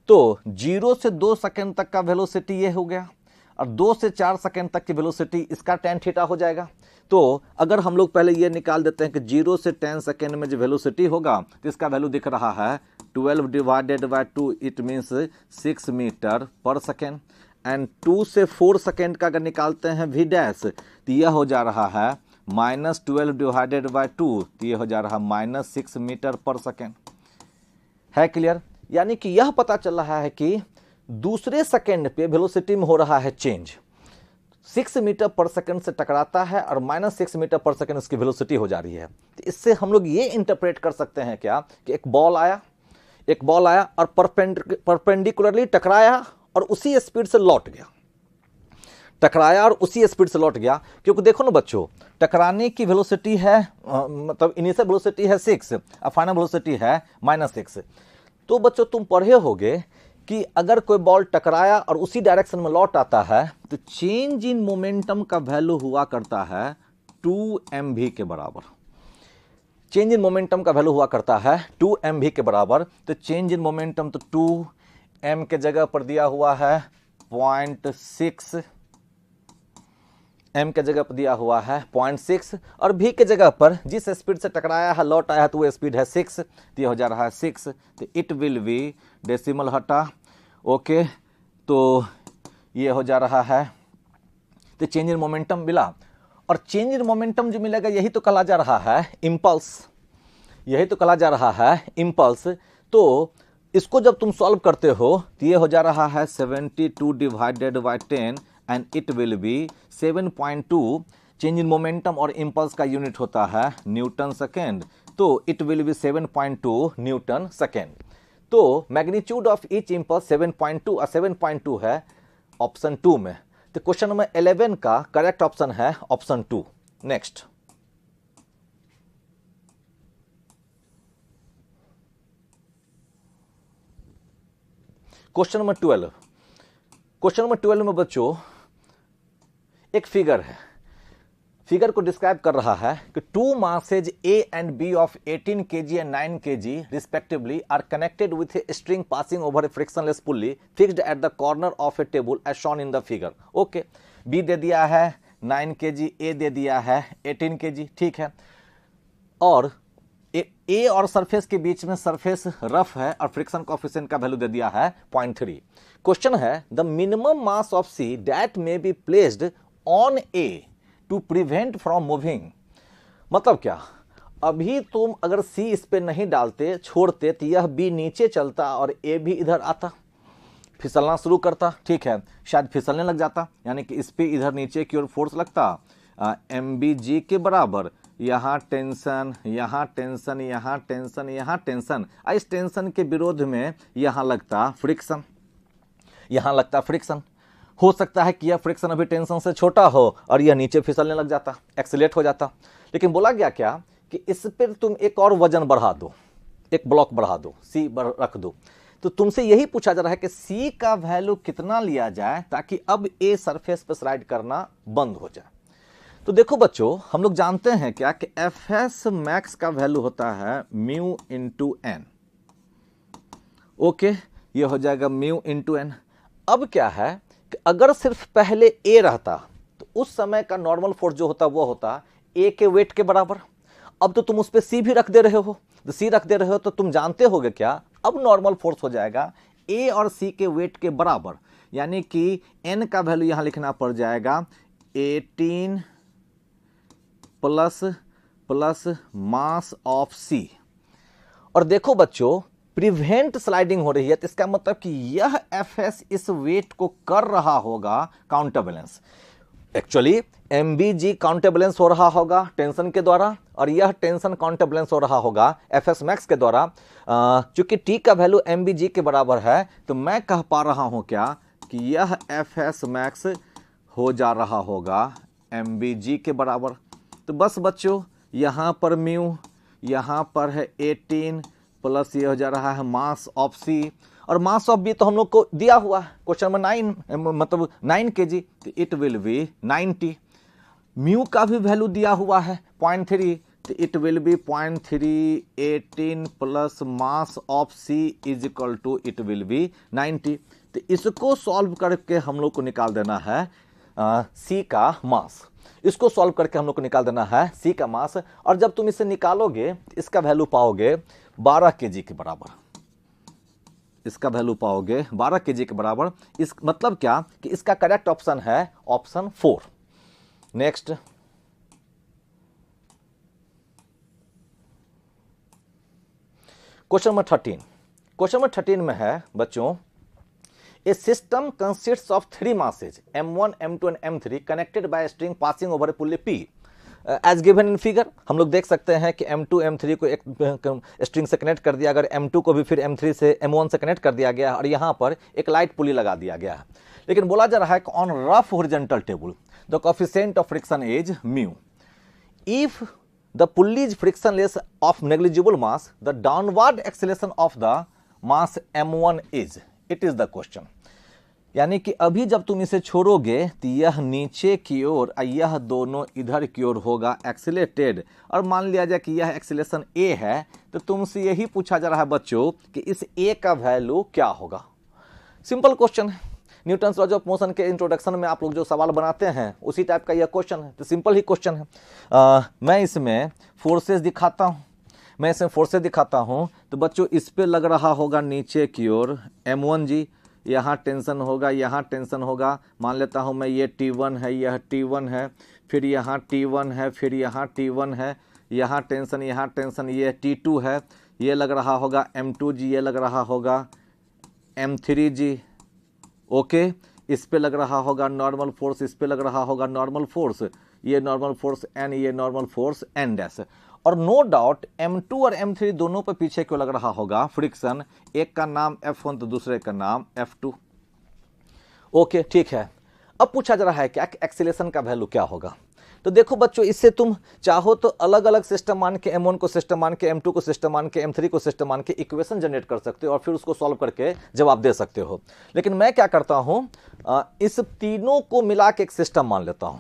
तो 0 से 2 सेकेंड तक का वेलोसिटी ये हो गया, और 2 से 4 सेकेंड तक की वेलोसिटी इसका tan थीटा हो जाएगा। तो अगर हम लोग पहले ये निकाल देते हैं कि 0 से 10 सेकेंड में जो वेलोसिटी होगा तो इसका वैल्यू दिख रहा है 12 divided by 2, it means 6 metre पर सेकेंड। एंड 2 से 4 सेकेंड का अगर निकालते हैं v डैश, तो यह हो जा रहा है -12 डिवाइडेड बाय 2, तो यह हो जा रहा है -6 मीटर पर सेकेंड। है क्लियर? यानी कि यह पता चल रहा है कि दूसरे सेकेंड पे वेलोसिटी में हो रहा है चेंज, 6 मीटर पर सेकेंड से टकराता है और -6 मीटर पर सेकेंड उसकी वेलोसिटी हो जा रही है। तो इससे हम लोग ये इंटरप्रेट कर सकते हैं क्या, कि एक बॉल आया और परपेंडिकुलरली टकराया और उसी स्पीड से लौट गया, क्योंकि देखो ना बच्चों, टकराने की वेलोसिटी है मतलब इनिशियल वेलोसिटी है 6 और फाइनल वेलोसिटी है -6। तो बच्चों तुम पढ़े होगे कि अगर कोई बॉल टकराया और उसी डायरेक्शन में लौट आता है तो चेंज इन मोमेंटम का वैल्यू हुआ करता है 2 mv के बराबर। चेंज इन मोमेंटम का वैल्यू हुआ करता है 2 mv के बराबर। तो चेंज इन मोमेंटम तो 2 m के जगह पर दिया हुआ है 0.6, m के जगह पर दिया हुआ है 0.6, और v के जगह पर जिस स्पीड से टकराया है लौट आया है तो वो स्पीड है 6, तो ये हो जा रहा है 6। तो इट विल बी, डेसिमल हटा, ओके, तो ये हो जा रहा है, तो चेंज इन मोमेंटम मिला। और चेंज इन मोमेंटम जो मिलेगा यही तो कहा जा रहा है इम्पल्स। तो इसको जब तुम सॉल्व करते हो तो ये हो जा रहा है 72 divided by 10 and it will B 7.2। Change in momentum और इम्पल्स का यूनिट होता है न्यूटन सेकेंड, तो it will B 7.2 Newton second. तो मैग्नीट्यूड ऑफ ईच इम्पल्स 7.2 और 7.2 है ऑप्शन 2 में। तो क्वेश्चन नंबर 11 का करेक्ट ऑप्शन है ऑप्शन 2। नेक्स्ट क्वेश्चन नंबर 12 में बच्चों एक फिगर है, फिगर को डिस्क्राइब कर रहा है कि 2 masses A and B of 18 kg and 9 kg respectively are connected with a string passing over a frictionless pulley fixed at the corner of a table as shown in the figure। Okay, B दे दिया है 9 kg, A दे दिया है 18 kg, ठीक है। और A और surface के बीच में सरफेस रफ है और फ्रिक्शन कोएफिशिएंट का वैल्यू दे दिया है 0.3। क्वेश्चन है the minimum mass of C that may be placed on A to prevent from moving. मतलब क्या, अभी तुम अगर C इस पे नहीं डालते, छोड़ते, तो यह B नीचे चलता और A भी इधर आता, फिसलना शुरू करता, ठीक है, शायद फिसलने लग जाता, यानी कि इस पे इधर नीचे की ओर फोर्स लगता MBG के बराबर। यहाँ टेंशन, यहाँ टेंशन, यहाँ टेंशन, यहाँ टेंशन, इस टेंशन के विरोध में यहाँ लगता फ्रिक्शन, हो सकता है कि यह फ्रिक्शन अभी टेंशन से छोटा हो और यह नीचे फिसलने लग जाता, एक्सीलेट हो जाता। लेकिन बोला गया क्या कि इस पर तुम एक और वजन बढ़ा दो, एक ब्लॉक बढ़ा दो, C रख दो। तो तुमसे यही पूछा जा रहा है कि C का वैल्यू कितना लिया जाए ताकि अब A सरफेस पर स्लाइड करना बंद हो जाए। तो देखो बच्चों, हम लोग जानते हैं क्या कि Fs मैक्स का वैल्यू होता है म्यू इंटू n। ओके, ये हो जाएगा म्यू इंटू n। अब क्या है कि अगर सिर्फ पहले A रहता तो उस समय का नॉर्मल फोर्स जो होता वो होता A के वेट के बराबर, अब तो तुम उस पर सी भी रख दे रहे हो, तो सी रख दे रहे हो तो तुम जानते होगे क्या, अब नॉर्मल फोर्स हो जाएगा ए और सी के वेट के बराबर, यानी कि एन का वैल्यू यहां लिखना पड़ जाएगा 18 प्लस मास ऑफ सी। और देखो बच्चों, प्रिवेंट स्लाइडिंग हो रही है, तो इसका मतलब कि यह एफएस इस वेट को कर रहा होगा counter balance. Actually MBG counter balance हो रहा होगा टेंशन के द्वारा, और यह टेंशन काउंटर बैलेंस हो रहा होगा एफएस मैक्स के द्वारा। चूंकि टी का वैल्यू एमबीजी के बराबर है, तो मैं कह पा रहा हूं क्या कि यह एफएस मैक्स हो जा रहा होगा एमबीजी के बराबर। तो बस बच्चों, यहां पर म्यू, यहां पर है 18 प्लस ये हो जा रहा है मास ऑफ सी, और मास ऑफ बी तो हम लोग को दिया हुआ है क्वेश्चन में 9, मतलब 9 kg, तो इट विल बी 90। म्यू का भी वैल्यू दिया हुआ है 0.3, तो it will be 0.3 18 plus mass of C is equal to it will be 90। तो इसको सॉल्व करके हम लोग को निकाल देना है सी का मास। इसको सॉल्व करके हम लोग को निकाल देना है सी का मास, और जब तुम इसे निकालोगे इसका वैल्यू पाओगे 12 kg के बराबर। इसका वैल्यू पाओगे 12 kg के बराबर। इस मतलब क्या कि इसका करेक्ट ऑप्शन है option 4। Next, question number 13। Question number 13 में है बच्चों, a system consists of 3 masses m1 m2 and m3 connected by string passing over a pulley p as given in figure. हम लोग देख सकते हैं कि m2 m3 को एक स्ट्रिंग से कनेक्ट कर दिया, अगर m2 को भी फिर m3 से m1 से कनेक्ट कर दिया गया, और यहाँ पर एक लाइट पुली लगा दिया गया है। लेकिन बोला जा रहा है कि on rough horizontal table the coefficient of friction is mu. If the pulley is frictionless of negligible mass, the downward acceleration of the mass m1 is, it is the question. यानी कि अभी जब तुम इसे छोड़ोगे तो यह नीचे की ओर और यह दोनों इधर की ओर होगा एक्सीलरेटेड, और मान लिया जाए कि यह एक्सीलरेशन ए है, तो तुमसे यही पूछा जा रहा है बच्चों कि इस ए का वैल्यू क्या होगा। सिंपल क्वेश्चन है, न्यूटन्स लॉज ऑफ मोशन के इंट्रोडक्शन में आप लोग जो सवाल बनाते हैं उसी टाइप का यह क्वेश्चन है, तो सिंपल ही क्वेश्चन है। मैं इसमें फोर्सेस दिखाता हूं, तो बच्चों इस पे लग रहा होगा नीचे की ओर m1 जी, यहाँ टेंशन होगा, यहाँ टेंशन होगा। मान लेता हूँ मैं ये T1 है, यह T1 है, फिर यहाँ T1 है, फिर यहाँ T1 है, यहाँ टेंशन, ये T2 है, ये लग रहा होगा M2 जी, ये लग रहा होगा M3 जी। ओके, इस पे लग रहा होगा नॉर्मल फोर्स, इस पे लग रहा होगा नॉर्मल फोर्स, ये नॉर्मल फोर्स N, ये नॉर्मल फोर्स N डैश। और नो डाउट M2 और M3 दोनों पे पीछे क्यों लग रहा होगा फ्रिक्शन, एक का नाम F1 तो दूसरे का नाम F2। ओके ठीक है, अब पूछा जा रहा है क्या एक्सीलरेशन का वैल्यू क्या होगा। तो देखो बच्चों, इससे तुम चाहो तो अलग अलग सिस्टम मान के M1 को सिस्टम मान के, M2 को सिस्टम मान के, M3 को सिस्टम मान के इक्वेशन जनरेट कर सकते हो और फिर उसको सॉल्व करके जवाब दे सकते हो। लेकिन मैं क्या करता हूं, इस तीनों को मिला के एक सिस्टम मान लेता हूं।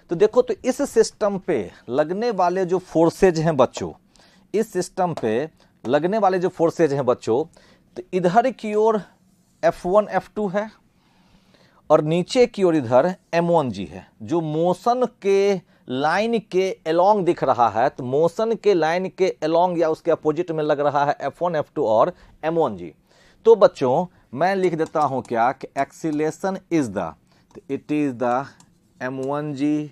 तो देखो, तो इस सिस्टम पे लगने वाले जो फोर्सेज हैं बच्चों, इस सिस्टम पे लगने वाले जो फोर्सेज हैं बच्चों, तो इधर की ओर F1 F2 है और नीचे की ओर इधर M1 जी है, जो मोशन के लाइन के अलोंग दिख रहा है। तो मोशन के लाइन के अलोंग या उसके अपोजिट में लग रहा है F1 F2 और M1 जी। तो बच्चों मैं लिख देता हूं क्या कि acceleration is the, it is the M1 G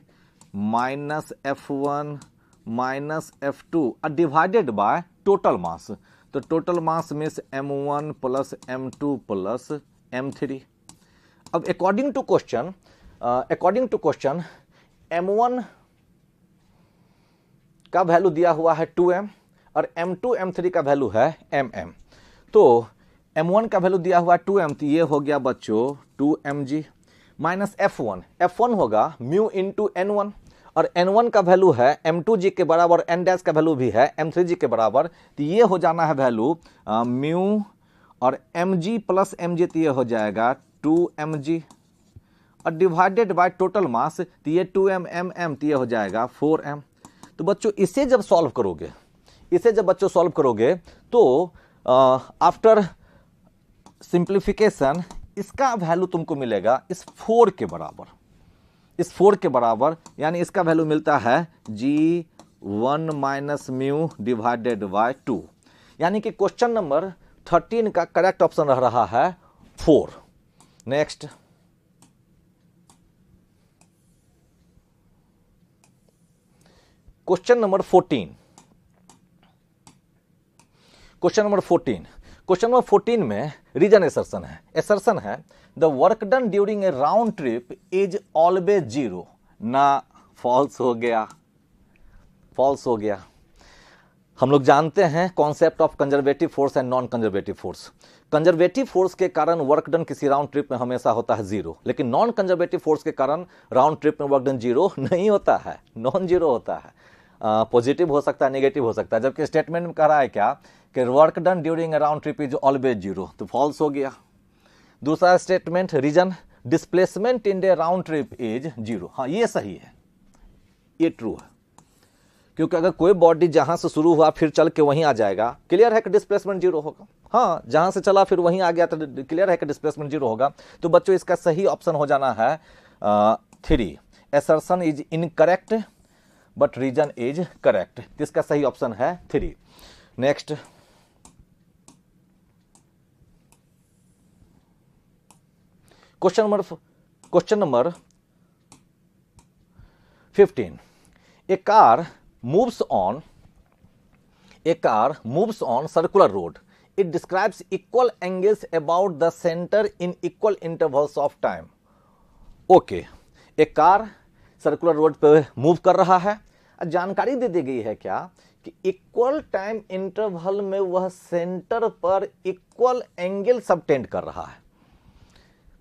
minus F1 minus F2 divided by total mass. तो total mass means M1 plus M2 plus M3। अब अकॉर्डिंग टू क्वेश्चन M1 का वैल्यू दिया हुआ है 2m और M2 M3 का value है mm। तो M1 का वैल्यू दिया हुआ है 2m, तो ये हो गया बच्चों 2mg माइनस F1 होगा म्यू इंटू N1, और N1 का वैल्यू है M2g के बराबर, N डैश का वैल्यू भी है M3g के बराबर। तो ये हो जाना है वैल्यू म्यू और mg प्लस mg, तो ये हो जाएगा 2mg और डिवाइडेड बाय टोटल मास, तो ये 2m mm, तो ये हो जाएगा 4m। तो बच्चों इसे जब सॉल्व करोगे तो आफ्टर सिंप्लीफिकेशन इसका वैल्यू तुमको मिलेगा इस 4 के बराबर, यानी इसका वैल्यू मिलता है G 1 minus mu divided by 2, यानी कि क्वेश्चन नंबर 13 का करेक्ट ऑप्शन रह रहा है 4। Next, question number 14। Question number 14 में रीजन एसर्शन है the work done during A round trip is always zero. ना, फॉल्स हो गया। हम लोग जानते हैं concept of conservative force and non conservative force. Conservative force के कारण वर्क डन किसी राउंड ट्रिप में हमेशा होता है जीरो, लेकिन नॉन कंजर्वेटिव फोर्स के कारण राउंड ट्रिप में वर्क डन जीरो नहीं होता है, नॉन जीरो होता है। पॉजिटिव हो सकता है, नेगेटिव हो सकता है, जबकि स्टेटमेंट में कह रहा है क्या कि work done during a round trip is always zero, तो फॉल्स हो गया। दूसरा statement, reason displacement in the round trip is zero, हाँ ये सही है, ये ट्रू है, क्योंकि अगर कोई बॉडी जहां से शुरू हुआ फिर चल के वहीं आ जाएगा, क्लियर है कि डिस्प्लेसमेंट जीरो होगा। हाँ, जहां से चला फिर वहीं आ गया तो क्लियर है कि डिस्प्लेसमेंट जीरो होगा। तो बच्चों इसका सही ऑप्शन हो जाना है 3, assertion is incorrect but reason is correct. इसका सही ऑप्शन है 3। Next, question number 15। A car moves on circular road. It describes equal angles about the center in equal intervals of time. Okay, एक car circular road पे move कर रहा है। जानकारी दे दी गई है क्या कि इक्वल टाइम इंटरवल में वह सेंटर पर इक्वल एंगल सबटेंड कर रहा है।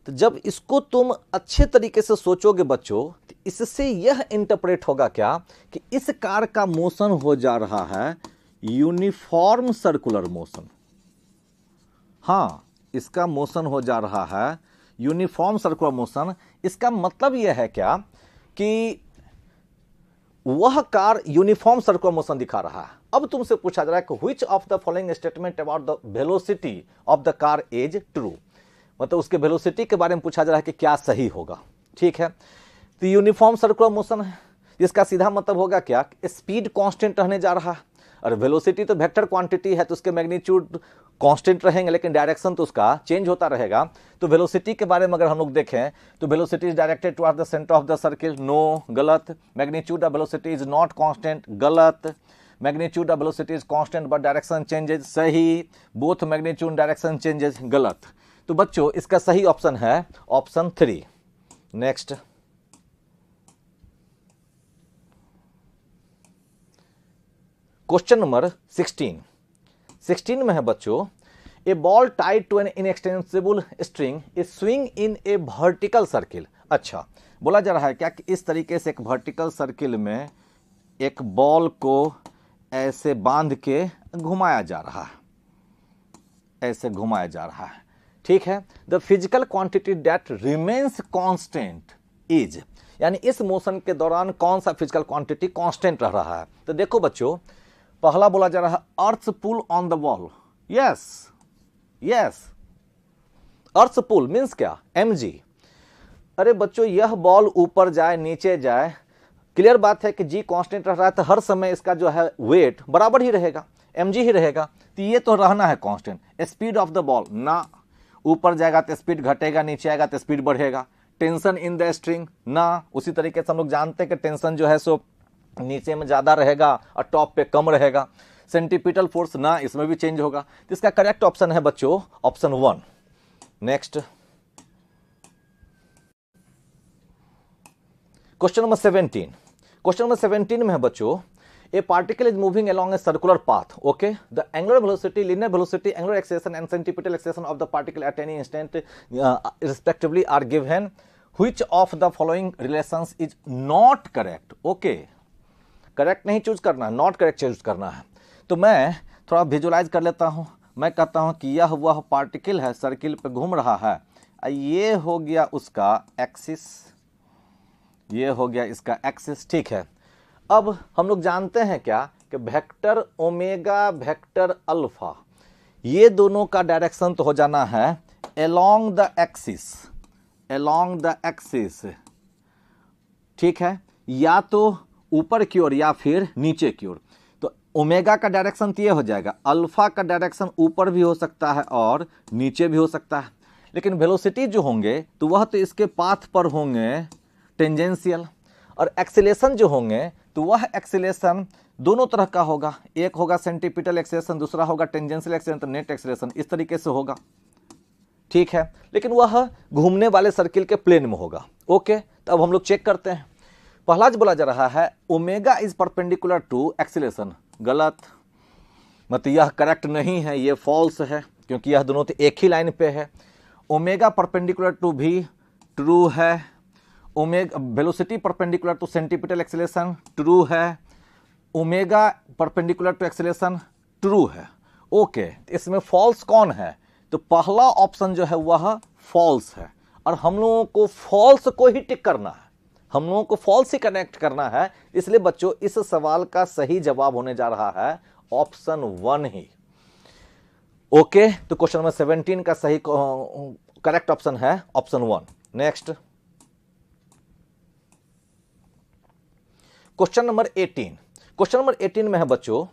तो जब इसको तुम अच्छे तरीके से सोचोगे बच्चों, तो इससे यह इंटरप्रेट होगा क्या कि इस कार का मोशन हो जा रहा है यूनिफॉर्म सर्कुलर मोशन। हाँ, इसका मोशन हो जा रहा है यूनिफॉर्म सर्कुलर मोशन। इसका मतलब यह है क्या कि वह कार यूनिफॉर्म सर्कुलर मोशन दिखा रहा है। अब तुमसे पूछा जा रहा है कि which of the following statement about the velocity of the car is true, मतलब उसके वेलोसिटी के बारे में पूछा जा रहा है कि क्या सही होगा। ठीक है, तो यूनिफॉर्म सर्कुलर मोशन है, इसका सीधा मतलब होगा क्या, स्पीड कांस्टेंट रहने जा रहा है, और वेलोसिटी तो वेक्टर क्वांटिटी है तो उसके मैग्नीट्यूड कांस्टेंट रहेंगे, लेकिन डायरेक्शन तो उसका चेंज होता रहेगा। तो वेलोसिटी के बारे में अगर हम लोग देखें तो velocity is directed toward the centre of the circle, no, गलत। Magnitude of velocity is not constant, गलत। Magnitude of velocity is constant but direction changes, सही। बोथ मैग्नीट्यूड डायरेक्शन चेंजेस, गलत। तो बच्चों इसका सही ऑप्शन है ऑप्शन 3। नेक्स्ट, क्वेश्चन नंबर 16 में है बच्चों, a ball tied to an inextensible string is swing in a vertical circle. अच्छा, बोला जा रहा है क्या कि इस तरीके से एक वर्टिकल सर्किल में एक बॉल को ऐसे बांध के घुमाया जा रहा है, ऐसे घुमाया जा रहा है। ठीक है, the physical quantity that remains constant is, यानी इस मोशन के दौरान कौन सा फिजिकल क्वांटिटी कांस्टेंट रह रहा है। तो देखो बच्चों, पहला बोला जा रहा है earth pull on the wall. Yes, earth pull means क्या, mg। अरे बच्चों, यह बॉल ऊपर जाए नीचे जाए, क्लियर बात है कि g कांस्टेंट रह रहा है तो हर समय इसका जो है वेट बराबर ही रहेगा, mg ही रहेगा। तो ये तो रहना है constant. Speed of the ball, ना, ऊपर जाएगा तो स्पीड घटेगा, नीचे आएगा तो स्पीड बढ़ेगा। टेंशन इन द स्ट्रिंग, ना, उसी तरीके से हम लोग जानते हैं कि टेंशन जो है सो नीचे में ज्यादा रहेगा और टॉप पे कम रहेगा। सेंटीपिटल फोर्स, ना, इसमें भी चेंज होगा। तो इसका करेक्ट ऑप्शन है बच्चों ऑप्शन 1। नेक्स्ट, क्वेश्चन नंबर 17 में है बच्चों, a particle is moving along a circular path. Okay, the angular velocity, linear velocity, angular acceleration and centripetal acceleration of the particle at any instant respectively are given. Which of the following relations is not correct? Okay, correct नहीं choose करना, not correct choose करना है। तो मैं थोड़ा visualise कर लेता हूं। मैं कहता हूं कि यह वह पार्टिकल है सर्किल पे घूम रहा है, ये हो गया उसका एक्सिस, ये हो गया इसका एक्सिस। ठीक है, अब हम लोग जानते हैं क्या कि वेक्टर ओमेगा, वेक्टर अल्फा, ये दोनों का डायरेक्शन तो हो जाना है अलोंग द एक्सिस। ठीक है, या तो ऊपर की ओर या फिर नीचे की ओर। तो ओमेगा का डायरेक्शन तो ये हो जाएगा, अल्फा का डायरेक्शन ऊपर भी हो सकता है और नीचे भी हो सकता है, लेकिन वेलोसिटी जो होंगे तो वह तो इसके पाथ पर होंगे टेंजेंशियल, और एक्सीलेशन जो होंगे तो वह एक्सीलेशन दोनों तरह का होगा, एक होगा सेंटीपिटल एक्सीलेशन, दूसरा होगा टेंजेंशियल एक्सीलेशन, तो नेट एक्सीलेशन इस तरीके से होगा, ठीक है। लेकिन वह घूमने वाले सर्किल के प्लेन में होगा। ओके, तो अब हम लोग चेक करते हैं। पहला जो बोला जा रहा है omega is perpendicular to acceleration, गलत, मतलब यह करेक्ट नहीं है, ये फॉल्स है, क्योंकि यह दोनों तो एक ही लाइन पे है। ओमेगा परपेंडिकुलर टू भी ट्रू है, omega velocity perpendicular to centripetal acceleration true है, omega perpendicular to acceleration true है। ओके, इसमें फॉल्स कौन है? तो पहला ऑप्शन जो है वह फॉल्स है, और हम लोगों को फॉल्स को ही टिक करना है, हम लोगों को फॉल्स ही कनेक्ट करना है। इसलिए बच्चों इस सवाल का सही जवाब होने जा रहा है ऑप्शन 1 ही। ओके, तो क्वेश्चन नंबर 17 का सही करेक्ट ऑप्शन है option 1। Next question number 18। Question number 18 में है बच्चों,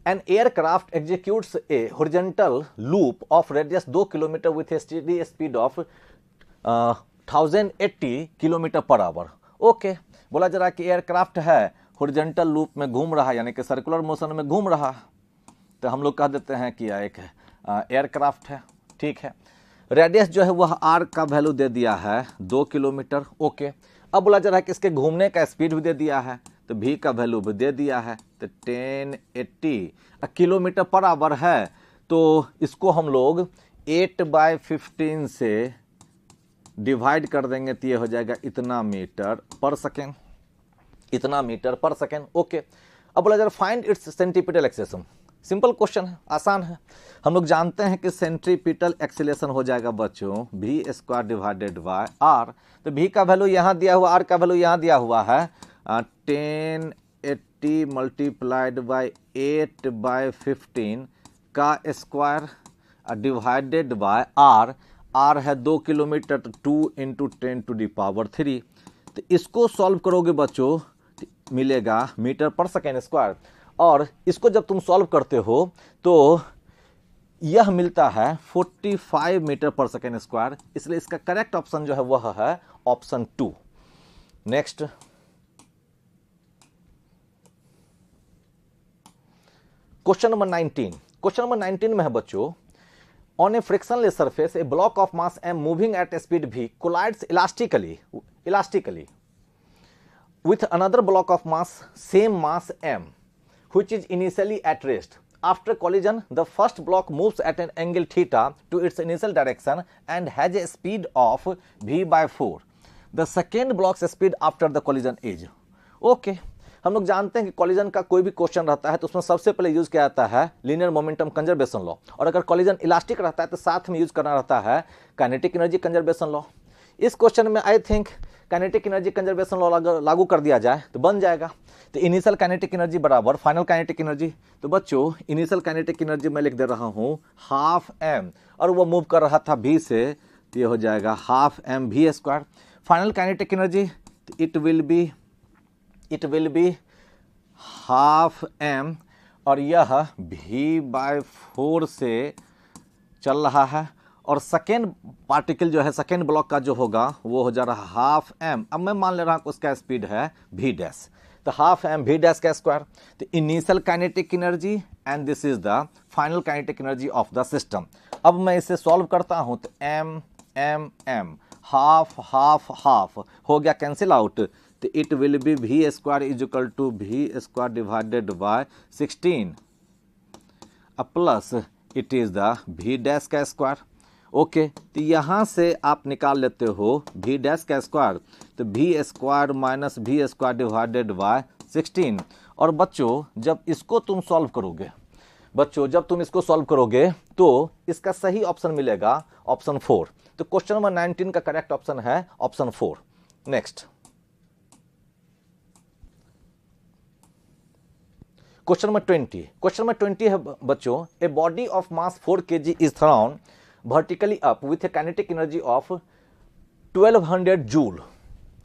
an aircraft executes A horizontal loop of radius 2 kilometre with A steady speed of 1080 kilometre per hour. Okay, बोला जा रहा है कि एयरक्राफ्ट है हॉरिजॉन्टल लूप में घूम रहा है, यानी कि सर्कुलर मोशन में घूम रहा है, तो हम लोग कह देते हैं कि यह एक एयरक्राफ्ट है, ठीक है। रेडियस जो है वह आर का वैल्यू दे दिया है 2 किलोमीटर। ओके, अब बोला जा रहा है कि इसके घूमने का स्पीड भी दे दिया है, तो भी का वैल्यू भी दे दिया है, तो 1080 किलोमीटर पर आवर है, तो इसको हम लोग 8/15 से डिवाइड कर देंगे, तो ये हो जाएगा इतना मीटर पर सेकेंड, इतना मीटर पर सेकेंड। ओके, अब बोला जा रहा है find its centripetal acceleration. Simple question है, आसान है। हम लोग जानते हैं कि सेंट्रीपिटल एक्सीलरेशन हो जाएगा बच्चों v² डिवाइडेड बाय r। तो v का वैल्यू यहाँ दिया हुआ, r का वैल्यू यहाँ दिया हुआ है 1080 मल्टीप्लाइड बाय 8/15 का square divided bye r। r है 2 किलोमीटर, तो 2 × 10⁻³ तो इसको सॉल्व करोगे बच्चों तो मिलेगा मीटर पर सेकेंड स्क्वायर, और इसको जब तुम सॉल्व करते हो तो यह मिलता है 45 मीटर पर सेकेंड स्क्वायर। इसलिए इसका करेक्ट ऑप्शन जो है वह है option 2। Next question number 19। Question number 19 में है बच्चों, on a frictionless surface a block of mass m moving at speed v collides elastically with another block of mass same mass m which is initially at rest. After collision, the first block moves at an angle theta to its initial direction and has a speed of v/4. The second block's speed after the collision is. Okay, हम लोग जानते हैं कि collision का कोई भी question रहता है तो उसमें सबसे पहले यूज किया जाता है लीनियर मोमेंटम कंजर्वेशन लॉ, और अगर कॉलिजन इलास्टिक रहता है तो साथ में यूज करना रहता है काइनेटिक एनर्जी कंजर्वेशन लॉ। इस क्वेश्चन में I think kinetic energy conservation law लागू कर दिया जाए तो बन जाएगा। तो इनिशियल काइनेटिक एनर्जी बराबर फाइनल काइनेटिक एनर्जी। तो बच्चों इनिशियल काइनेटिक एनर्जी मैं लिख दे रहा हूँ ½ m, और वो मूव कर रहा था v से, तो ये हो जाएगा ½ m v²। Final kinetic energy it will B ½ m, और यह v/4 से चल रहा है, और सेकेंड पार्टिकल जो है सेकेंड ब्लॉक का जो होगा वो हो जा रहा ½ m। अब मैं मान ले रहा हूँ कि उसका स्पीड है v डैश, तो ½ m v डैश का स्क्वायर। तो initial kinetic energy and this is the final kinetic energy of the system. अब मैं इसे सॉल्व करता हूँ तो m हाफ हो गया कैंसिल आउट, तो it will be v² is equal to v² divided by 16 plus it is the v dash का स्क्वायर। ओके, तो यहाँ से आप निकाल लेते हो v डैश का स्क्वायर, तो v² minus v² divided by 16। और बच्चों जब इसको तुम सॉल्व करोगे तो इसका सही ऑप्शन मिलेगा ऑप्शन 4। तो क्वेश्चन नंबर 19 का करेक्ट ऑप्शन है option 4। Next question number 20। Question number 20 है बच्चों, a body of mass 4 kg is throne vertically up with a kinetic energy of 1200 joule.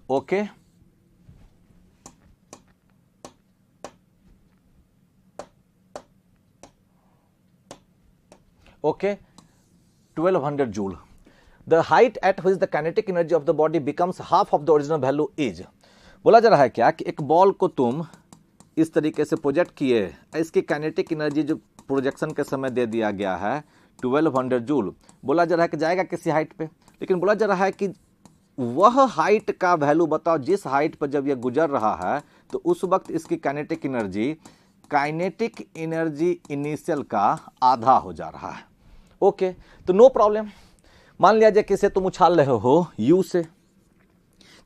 Okay, okay 1200 joule. The height eight which the kinetic energy of the body becomes half of the original value is. बोला जा रहा है क्या कि एक ball को तुम इस तरीके से प्रोजेक्ट किए, इसकी काइनेटिक एनर्जी जो प्रोजेक्शन के समय दे दिया गया है 1200 जूल। बोला जा रहा है कि जाएगा किसी हाइट पे, लेकिन बोला जा रहा है कि वह हाइट का वैल्यू बताओ जिस हाइट पर जब यह गुजर रहा है तो उस वक्त इसकी काइनेटिक एनर्जी इनिशियल का आधा हो जा रहा है। ओके, तो नो प्रॉब्लम। मान लिया जाए कि इसे तुम उछाल रहे हो यू से,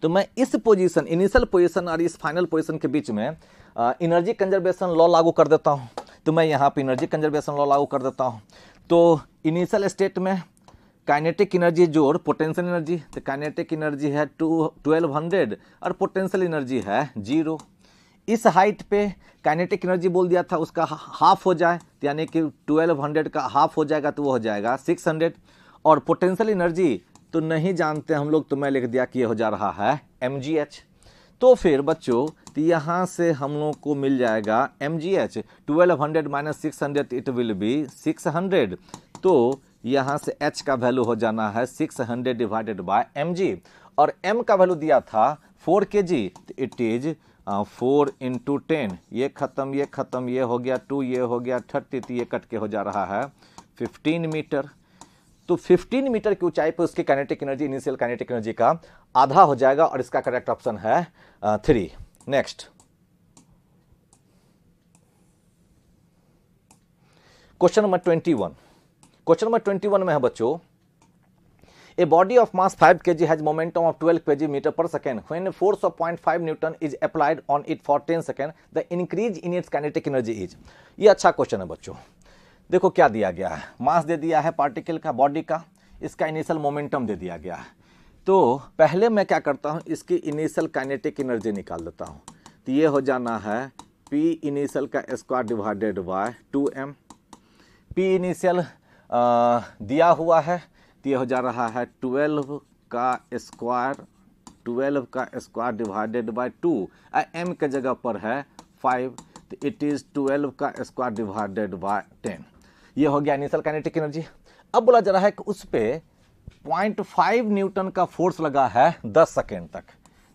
तो मैं इस पोजीशन, इनिशियल पोजीशन और इस फाइनल पोजीशन के बीच में एनर्जी कंजर्वेशन लॉ लागू कर देता हूं। तो मैं यहाँ पे एनर्जी कंजर्वेशन लॉ लागू कर देता हूं। तो इनिशियल स्टेट में काइनेटिक एनर्जी जोड़ पोटेंशियल एनर्जी, तो काइनेटिक एनर्जी है 1200 और पोटेंशियल एनर्जी है 0। इस हाइट पे काइनेटिक एनर्जी बोल दिया था उसका हाफ हो जाए, तो यानी कि 1200 का हाफ हो जाएगा तो वो हो जाएगा 600। और पोटेंशियल एनर्जी तो नहीं जानते हम लोग, तो मैं लिख दिया कि ये हो जा रहा है mgh। तो फिर बच्चों तो यहाँ से हम लोग को मिल जाएगा mgh 1200 minus 600 it will B 600। तो यहाँ से h का वैल्यू हो जाना है 600 डिवाइडेड बाय mg, और m का वैल्यू दिया था 4 kg, तो इट इज 4 इंटू 10। ये खत्म, ये खत्म, ये हो गया 2, ये हो गया 30, तो ये कट के हो जा रहा है 15 मीटर। तो 15 मीटर की ऊंचाई पर उसकी kinetic energy initial kinetic energy का आधा हो जाएगा, और इसका करेक्ट ऑप्शन है 3। Next question number 21। Question number 21 में है बच्चों, a body of mass 5 kg has momentum of 12 kg metre पर second when force of 0.5 newton is applied on it for 10 second, the increase in its kinetic energy is. ये अच्छा question है बच्चों। देखो क्या दिया गया है, मास दे दिया है पार्टिकल का, बॉडी का, इसका इनिशियल मोमेंटम दे दिया गया है। तो पहले मैं क्या करता हूं, इसकी इनिशियल काइनेटिक एनर्जी निकाल देता हूं। तो ये हो जाना है P इनिशियल का square divided bye 2m। P initial दिया हुआ है, तो ये हो जा रहा है 12 का स्क्वायर डिवाइडेड बाय 2, m के जगह पर है 5, तो इट इज 12 का स्क्वायर डिवाइडेड बाय 10। ये हो गया इनिशियल काइनेटिक एनर्जी। अब बोला जा रहा है कि उस पे 0.5 न्यूटन का फोर्स लगा है 10 सेकेंड तक।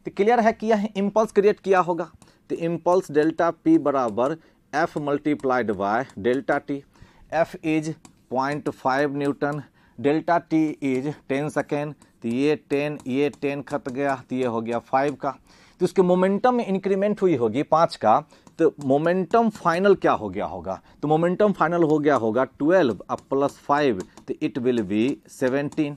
तो क्लियर है कि यह इंपल्स क्रिएट किया होगा। तो इंपल्स डेल्टा P बराबर F multiplied by delta T। F is 0.5 Newton, delta T is 10 second, तो ये 10 खत गया, तो ये हो गया 5 का। तो उसके मोमेंटम में इंक्रीमेंट हुई होगी 5 का, तो मोमेंटम फाइनल क्या हो गया होगा, तो मोमेंटम फाइनल हो गया होगा 12 अब प्लस 5, तो इट विल बी 17।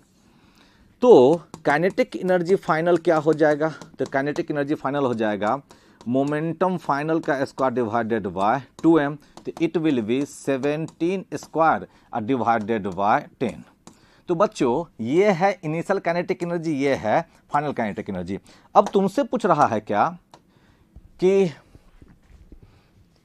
तो काइनेटिक एनर्जी फाइनल क्या हो जाएगा, तो काइनेटिक एनर्जी फाइनल हो जाएगा मोमेंटम फाइनल का स्क्वायर डिवाइडेड बाय 2m, तो it will B 17 square divided by 10। तो बच्चों ये है इनिशियल काइनेटिक एनर्जी, ये है फाइनल काइनेटिक एनर्जी। अब तुमसे पूछ रहा है क्या कि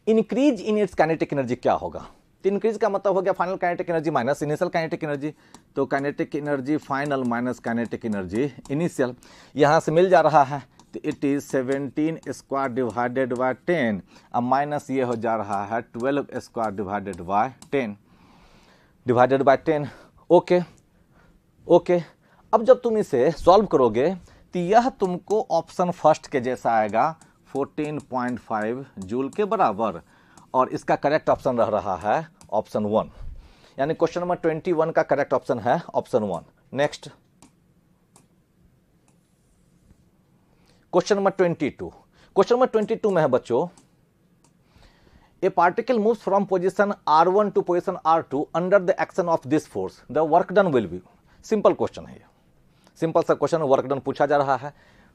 increase in its kinetic energy क्या होगा। तो इंक्रीज का मतलब हो गया final kinetic energy minus initial kinetic energy. तो kinetic energy final minus kinetic energy initial, यहां से मिल जा रहा है, तो it is 17 square divided by 10, अब माइनस ये हो जा रहा है 12 square divided by 10 divided by 10। Okay okay, अब जब तुम इसे सॉल्व करोगे तो यह तुमको ऑप्शन फर्स्ट के जैसा आएगा 14.5 जूल के बराबर, और इसका करेक्ट ऑप्शन रह रहा है ऑप्शन 1, यानी क्वेश्चन नंबर 21 का करेक्ट ऑप्शन है option 1। Next question number 22। Question number 22 में है बच्चों, a particle moves from position R1 to position R2 under the action of this force, the work done will be. Simple question है, simple सा question, work done पूछा जा रहा है।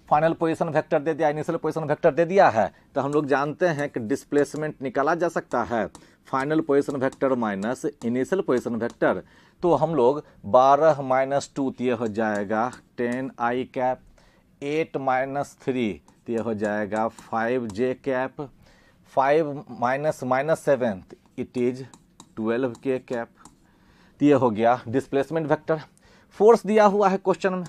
Final position vector दे दिया, इनिशियल पोजीशन वेक्टर दे दिया है, तो हम लोग जानते हैं कि डिस्प्लेसमेंट निकाला जा सकता है final position vector minus initial position vector. तो हम लोग 12 माइनस 2, तो ये हो जाएगा 10i कैप, 8 माइनस 3, तो ये हो जाएगा 5j cap, 5 minus minus 7, it is 12k cap. तो ये हो गया डिस्प्लेसमेंट वेक्टर। फोर्स दिया हुआ है क्वेश्चन में,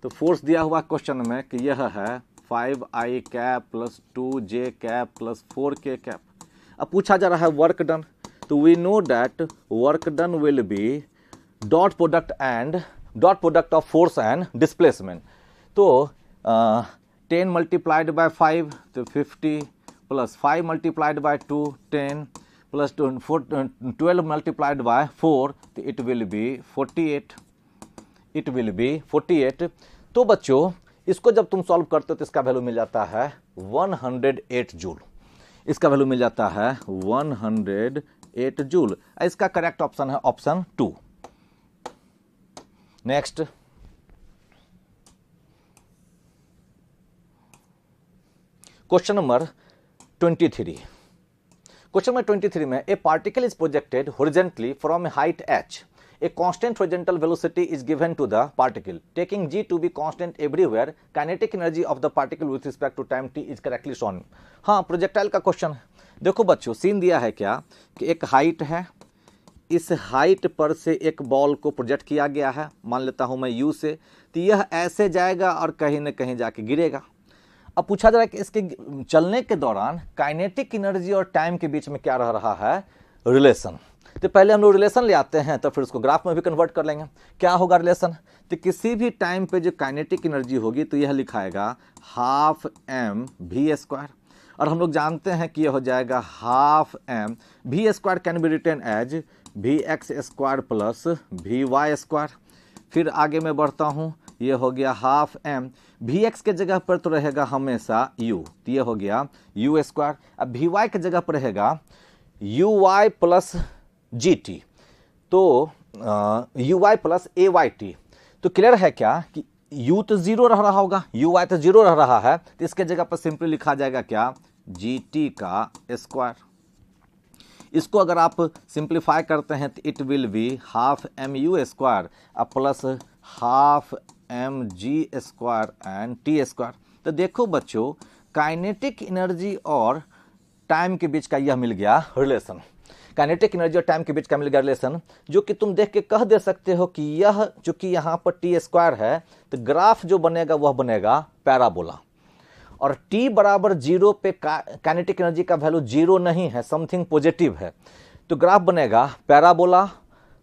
तो फोर्स दिया हुआ क्वेश्चन में कि यह है 5i cap plus 2j cap plus 4k cap. अब पूछा जा रहा है वर्क डन, तो we know that work done will be dot product of force and displacement. तो 10 मल्टीप्लाइड बाय 5 तो 50 प्लस 5 मल्टीप्लाइड बाय 2 10 प्लस 12 मल्टीप्लाइड बाय 4 तो it will be 48। It will be 48। तो बच्चों इसको जब तुम सॉल्व करते हो तो इसका वैल्यू मिल जाता है 108 जूल। इसका वैल्यू मिल जाता है 108 जूल। इसका करेक्ट ऑप्शन है option 2। Next question number 23। Question number 23 में ए particle is projected horizontally from A height h। A constant horizontal velocity is given to the particle. Taking g to be constant everywhere, kinetic energy of the particle with respect to time t is correctly shown. हाँ, projectile का question है। देखो बच्चों scene दिया है क्या कि एक हाइट है, इस हाइट पर से एक बॉल को प्रोजेक्ट किया गया है, मान लेता हूँ मैं u से, तो यह ऐसे जाएगा और कहीं न कहीं जाके गिरेगा। अब पूछा जा रहा है कि इसके चलने के दौरान काइनेटिक एनर्जी और टाइम के बीच में क्या रह रहा है, रिलेशन। तो पहले हम लोग रिलेशन ले आते हैं, तो फिर उसको ग्राफ में भी कन्वर्ट कर लेंगे। क्या होगा रिलेशन, तो किसी भी टाइम पे जो काइनेटिक एनर्जी होगी तो यह लिखाएगा हाफ एम वी स्क्वायर, और हम लोग जानते हैं कि यह हो जाएगा half m v square can be written as v x square plus v y square. फिर आगे मैं बढ़ता हूँ, ये हो गया हाफ एम वी एक्स के जगह पर तो रहेगा हमेशा यू, तो ये हो गया यू स्क्वायर। अब वी वाई के जगह पर रहेगा u y plus g t, तो u y plus a Y t. तो क्लियर है क्या कि u तो जीरो रह रहा होगा, यू वाई तो जीरो रह रहा है, तो इसके जगह पर सिंपली लिखा जाएगा क्या, जी टी का स्क्वायर। इसको अगर आप सिंप्लीफाई करते हैं तो it will be half m u square plus half m g square and t square. तो देखो बच्चों काइनेटिक एनर्जी और टाइम के बीच का यह मिल गया रिलेशन। काइनेटिक एनर्जी और टाइम के बीच का मिल गया रिलेशन, जो कि तुम देख के कह दे सकते हो कि यह चूंकि यहाँ पर टी स्क्वायर है तो ग्राफ जो बनेगा वह बनेगा पैराबोला, और t बराबर जीरो पे काइनेटिक एनर्जी का वैल्यू जीरो नहीं है, समथिंग पॉजिटिव है, तो ग्राफ बनेगा parabola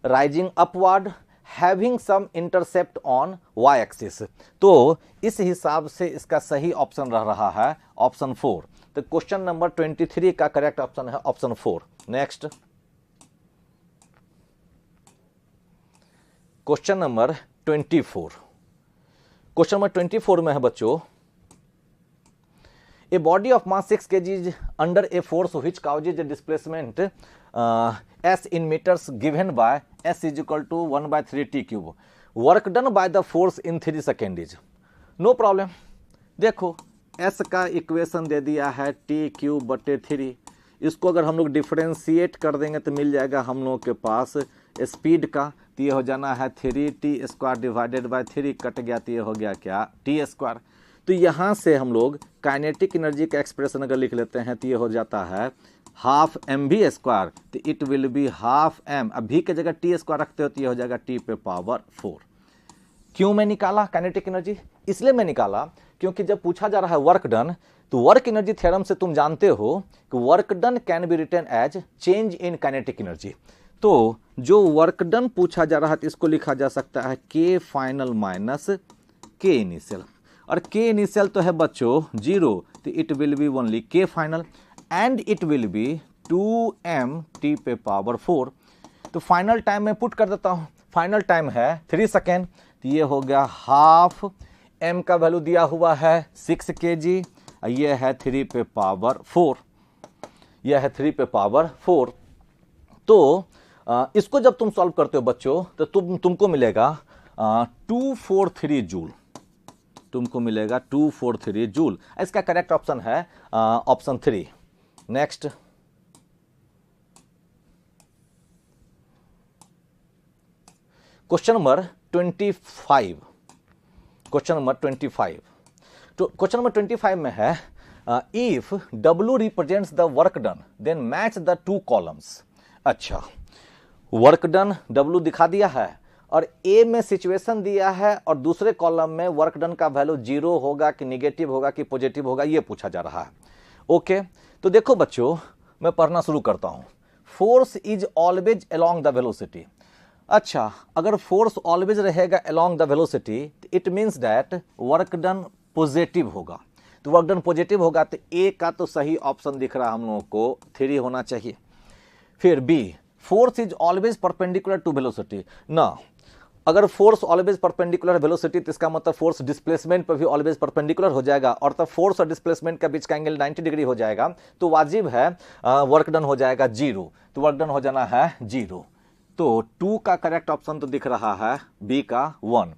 rising upward having some intercept on y axis. तो इस हिसाब से इसका सही ऑप्शन रह रहा है ऑप्शन 4। तो क्वेश्चन नंबर 23 का करेक्ट ऑप्शन है option 4। Next question number 24। Question number 24 में है बच्चों, a body of mass 6 kg under a force which causes A displacement s in meters given by s is equal to 1/3 t cube. Work done by the force in 3 seconds is no problem। देखो s का equation दे दिया है t cube बटे 3, इसको अगर हम लोग डिफरेंशिएट कर देंगे तो मिल जाएगा हम लोग के पास स्पीड का, तो ये हो जाना है 3t square divided by 3, cut गया तो ये हो गया क्या t स्क्वायर। तो यहाँ से हम लोग काइनेटिक एनर्जी का एक्सप्रेशन अगर लिख लेते हैं तो ये हो जाता है हाफ एम वी स्क्वायर, तो it will be half m, अब भी के जगह टी स्क्वायर रखते हो तो ये हो जाएगा टी पे पावर 4। क्यों मैं निकाला काइनेटिक एनर्जी, इसलिए मैं निकाला क्योंकि जब पूछा जा रहा है वर्क डन, तो वर्क एनर्जी थ्योरम से तुम जानते हो कि work done can be written as change in kinetic energy. तो जो वर्क डन पूछा जा रहा है तो इसको लिखा जा सकता है के फाइनल माइनस के इनिशियल, और के इनिशियल तो है बच्चों 0, तो इट विल बी ओनली के final and it will B 2m t पे पावर 4। तो फाइनल टाइम में पुट कर देता हूँ, फाइनल टाइम है 3 सेकेंड, तो ये हो गया हाफ m का वैल्यू दिया हुआ है 6 kg, ये है 3 पे पावर 4, यह है 3 पे पावर 4। तो इसको जब तुम सॉल्व करते हो बच्चों तो तुमको मिलेगा 243 जूल, तुमको मिलेगा 243 जूल। इसका करेक्ट ऑप्शन है option 3। Next question number 25। Question number 25, तो क्वेश्चन नंबर 25 में है if W represents the work done then match the 2 columns. अच्छा, वर्क डन W दिखा दिया है और A में सिचुएशन दिया है और दूसरे कॉलम में वर्क डन का वैल्यू 0 होगा कि निगेटिव होगा कि पॉजिटिव होगा, ये पूछा जा रहा है। ओके, तो देखो बच्चों मैं पढ़ना शुरू करता हूं। Force is always along the velocity. अच्छा, अगर फोर्स ऑलवेज रहेगा along the velocity, it means that work done positive होगा। तो वर्क डन पॉजिटिव होगा, तो ए का तो सही ऑप्शन दिख रहा है हम लोगों को 3 होना चाहिए। फिर B, force is always perpendicular to velocity ना, अगर फोर्स ऑलवेज परपेंडिकुलर वेलोसिटी तो इसका मतलब फोर्स डिस्प्लेसमेंट पर भी ऑलवेज परपेंडिकुलर हो जाएगा, और तब फोर्स और डिस्प्लेसमेंट के बीच का एंगल 90 डिग्री हो जाएगा, तो वाजिब है वर्क डन हो जाएगा 0। तो वर्क डन हो जाना है 0। तो 2 का करेक्ट ऑप्शन तो दिख रहा है बी का 1।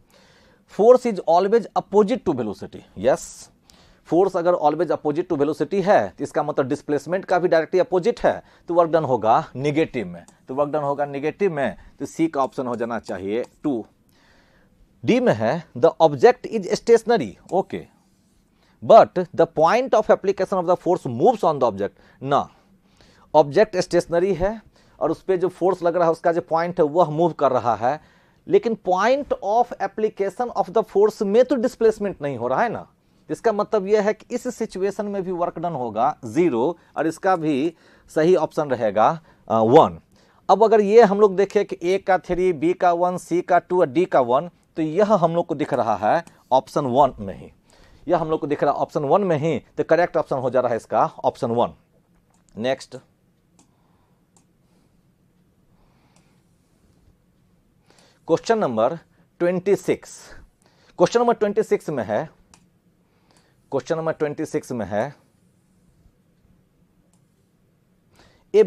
Force is always opposite to velocity, yes, force अगर ऑलवेज अपोजिट टू वेलोसिटी है तो इसका मतलब डिस्प्लेसमेंट का भी डायरेक्टली अपोजिट है, तो वर्क डन होगा निगेटिव में। तो वर्क डन होगा निगेटिव में, तो सी का ऑप्शन हो जाना चाहिए 2। डी में है the object is stationary, okay, but the point of application of the force moves on the object ना, ऑब्जेक्ट स्टेशनरी है और उस पर जो फोर्स लग रहा है उसका जो पॉइंट है वह मूव कर रहा है, लेकिन point of application of the force में तो डिस्प्लेसमेंट नहीं हो रहा है ना। इसका मतलब यह है कि इस सिचुएशन में भी वर्क डन होगा 0, और इसका भी सही ऑप्शन रहेगा 1। अब अगर ये हम लोग देखें कि ए का 3, बी का 1, सी का 2 और डी का 1, तो यह हम लोग को दिख रहा है ऑप्शन 1 में ही, यह हम लोग को दिख रहा है ऑप्शन 1 में ही, तो करेक्ट ऑप्शन हो जा रहा है इसका option 1। Next, question number 26। Question number 26 में है, क्वेश्चन नंबर 26 में है, ए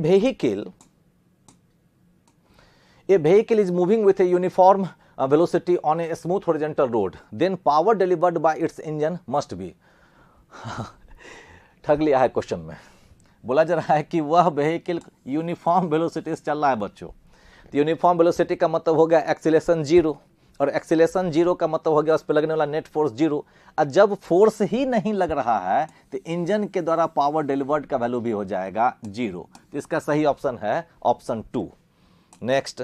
vehicle is moving with a uniform velocity on a smooth horizontal road, then power delivered by its engine must be ठग लिया है क्वेश्चन में। बोला जा रहा है कि वह व्हीकल यूनिफॉर्म वेलोसिटी से चल रहा है बच्चों। तो यूनिफॉर्म वेलोसिटी का मतलब हो गया एक्सीलरेशन 0, और एक्सीलरेशन 0 का मतलब हो गया उस पर लगने वाला नेट फोर्स 0। और जब फोर्स ही नहीं लग रहा है तो इंजन के द्वारा पावर डिलीवर्ड का वैल्यू भी हो जाएगा 0। तो इसका सही ऑप्शन है option 2। Next,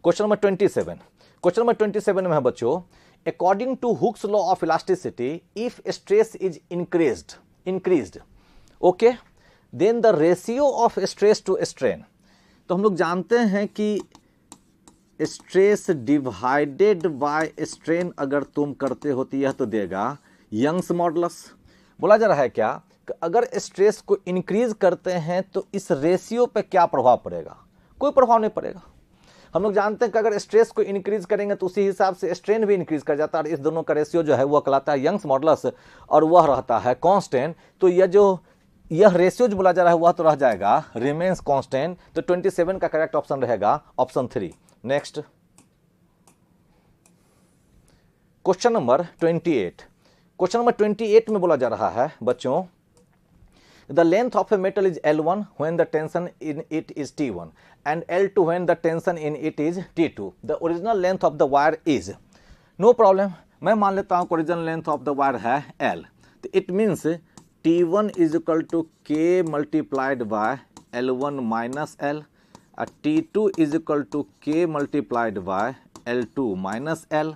question number 27। Question number 27 में है बच्चों, according to Hooke's law of elasticity, if stress is increased, okay, then the ratio of stress to strain. तो हम लोग जानते हैं कि स्ट्रेस डिवाइडेड बाय स्ट्रेन अगर तुम करते हो तो यह तो देगा यंग्स मॉडुलस। बोला जा रहा है क्या कि अगर स्ट्रेस को इंक्रीज करते हैं तो इस रेशियो पे क्या प्रभाव पड़ेगा? कोई प्रभाव नहीं पड़ेगा। हम लोग जानते हैं कि अगर स्ट्रेस को इंक्रीज करेंगे तो उसी हिसाब से स्ट्रेन भी इंक्रीज कर जाता है, और इस दोनों का रेशियो जो है वह कहलाता है यंग्स मॉडुलस, और वह रहता है कांस्टेंट। तो यह रेशियो जो बोला जा रहा है वह तो रह जाएगा रिमेन्स कांस्टेंट। तो 27 का करेक्ट ऑप्शन रहेगा option 3। Next, question number 28। Question number 28 में बोला जा रहा है बच्चों, the length of a metal is L1 when the tension in it is T1 and L2 when the tension in it is T2। The original length of the wire is, no problem, मैं मान लेता हूं original length of the wire है L। तो it means T1 is equal to K multiplied by L1 minus L, और T2 is equal to K multiplied by L2 minus L।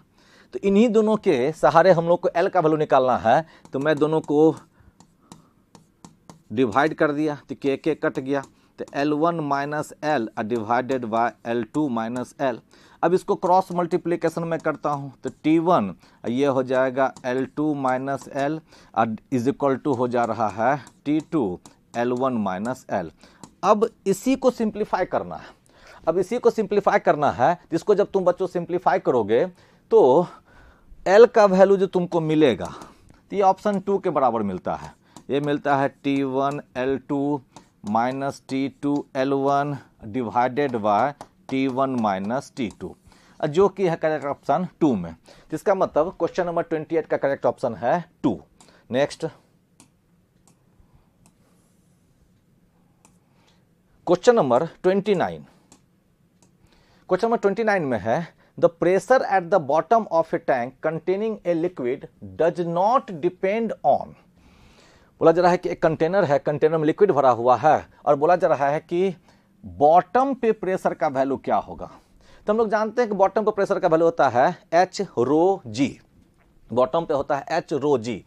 तो इन्हीं दोनों के सहारे हम लोग को L का वैल्यू निकालना है। तो मैं दोनों को डिवाइड कर दिया तो K कट गया, तो L1 minus L divided by L2 minus L। अब इसको क्रॉस मल्टीप्लिकेशन में करता हूँ तो T1 ये हो जाएगा L2 minus L is equal to हो जा रहा है T2 L1 माइनस L। अब इसी को सिंप्लीफाई करना है। अब इसी को सिंप्लीफाई करना है, जिसको जब तुम बच्चों सिंप्लीफाई करोगे तो L का वैल्यू जो तुमको मिलेगा तो ये ऑप्शन 2 के बराबर मिलता है। ये मिलता है T1 L2 minus T2 L1 divided by T1 minus T2, जो कि है करेक्ट ऑप्शन 2 में। जिसका मतलब क्वेश्चन नंबर 28 का करेक्ट ऑप्शन है 2। Next, question number 29। Question number 29 में है, the pressure at the bottom of A tank containing a liquid does not depend on. बोला जा रहा है कि एक कंटेनर है, कंटेनर में लिक्विड भरा हुआ है, और बोला जा रहा है कि बॉटम पे प्रेशर का वैल्यू क्या होगा। तो हम लोग जानते हैं कि बॉटम पे प्रेशर का वैल्यू होता है H ρg, बॉटम पे होता है H ρg।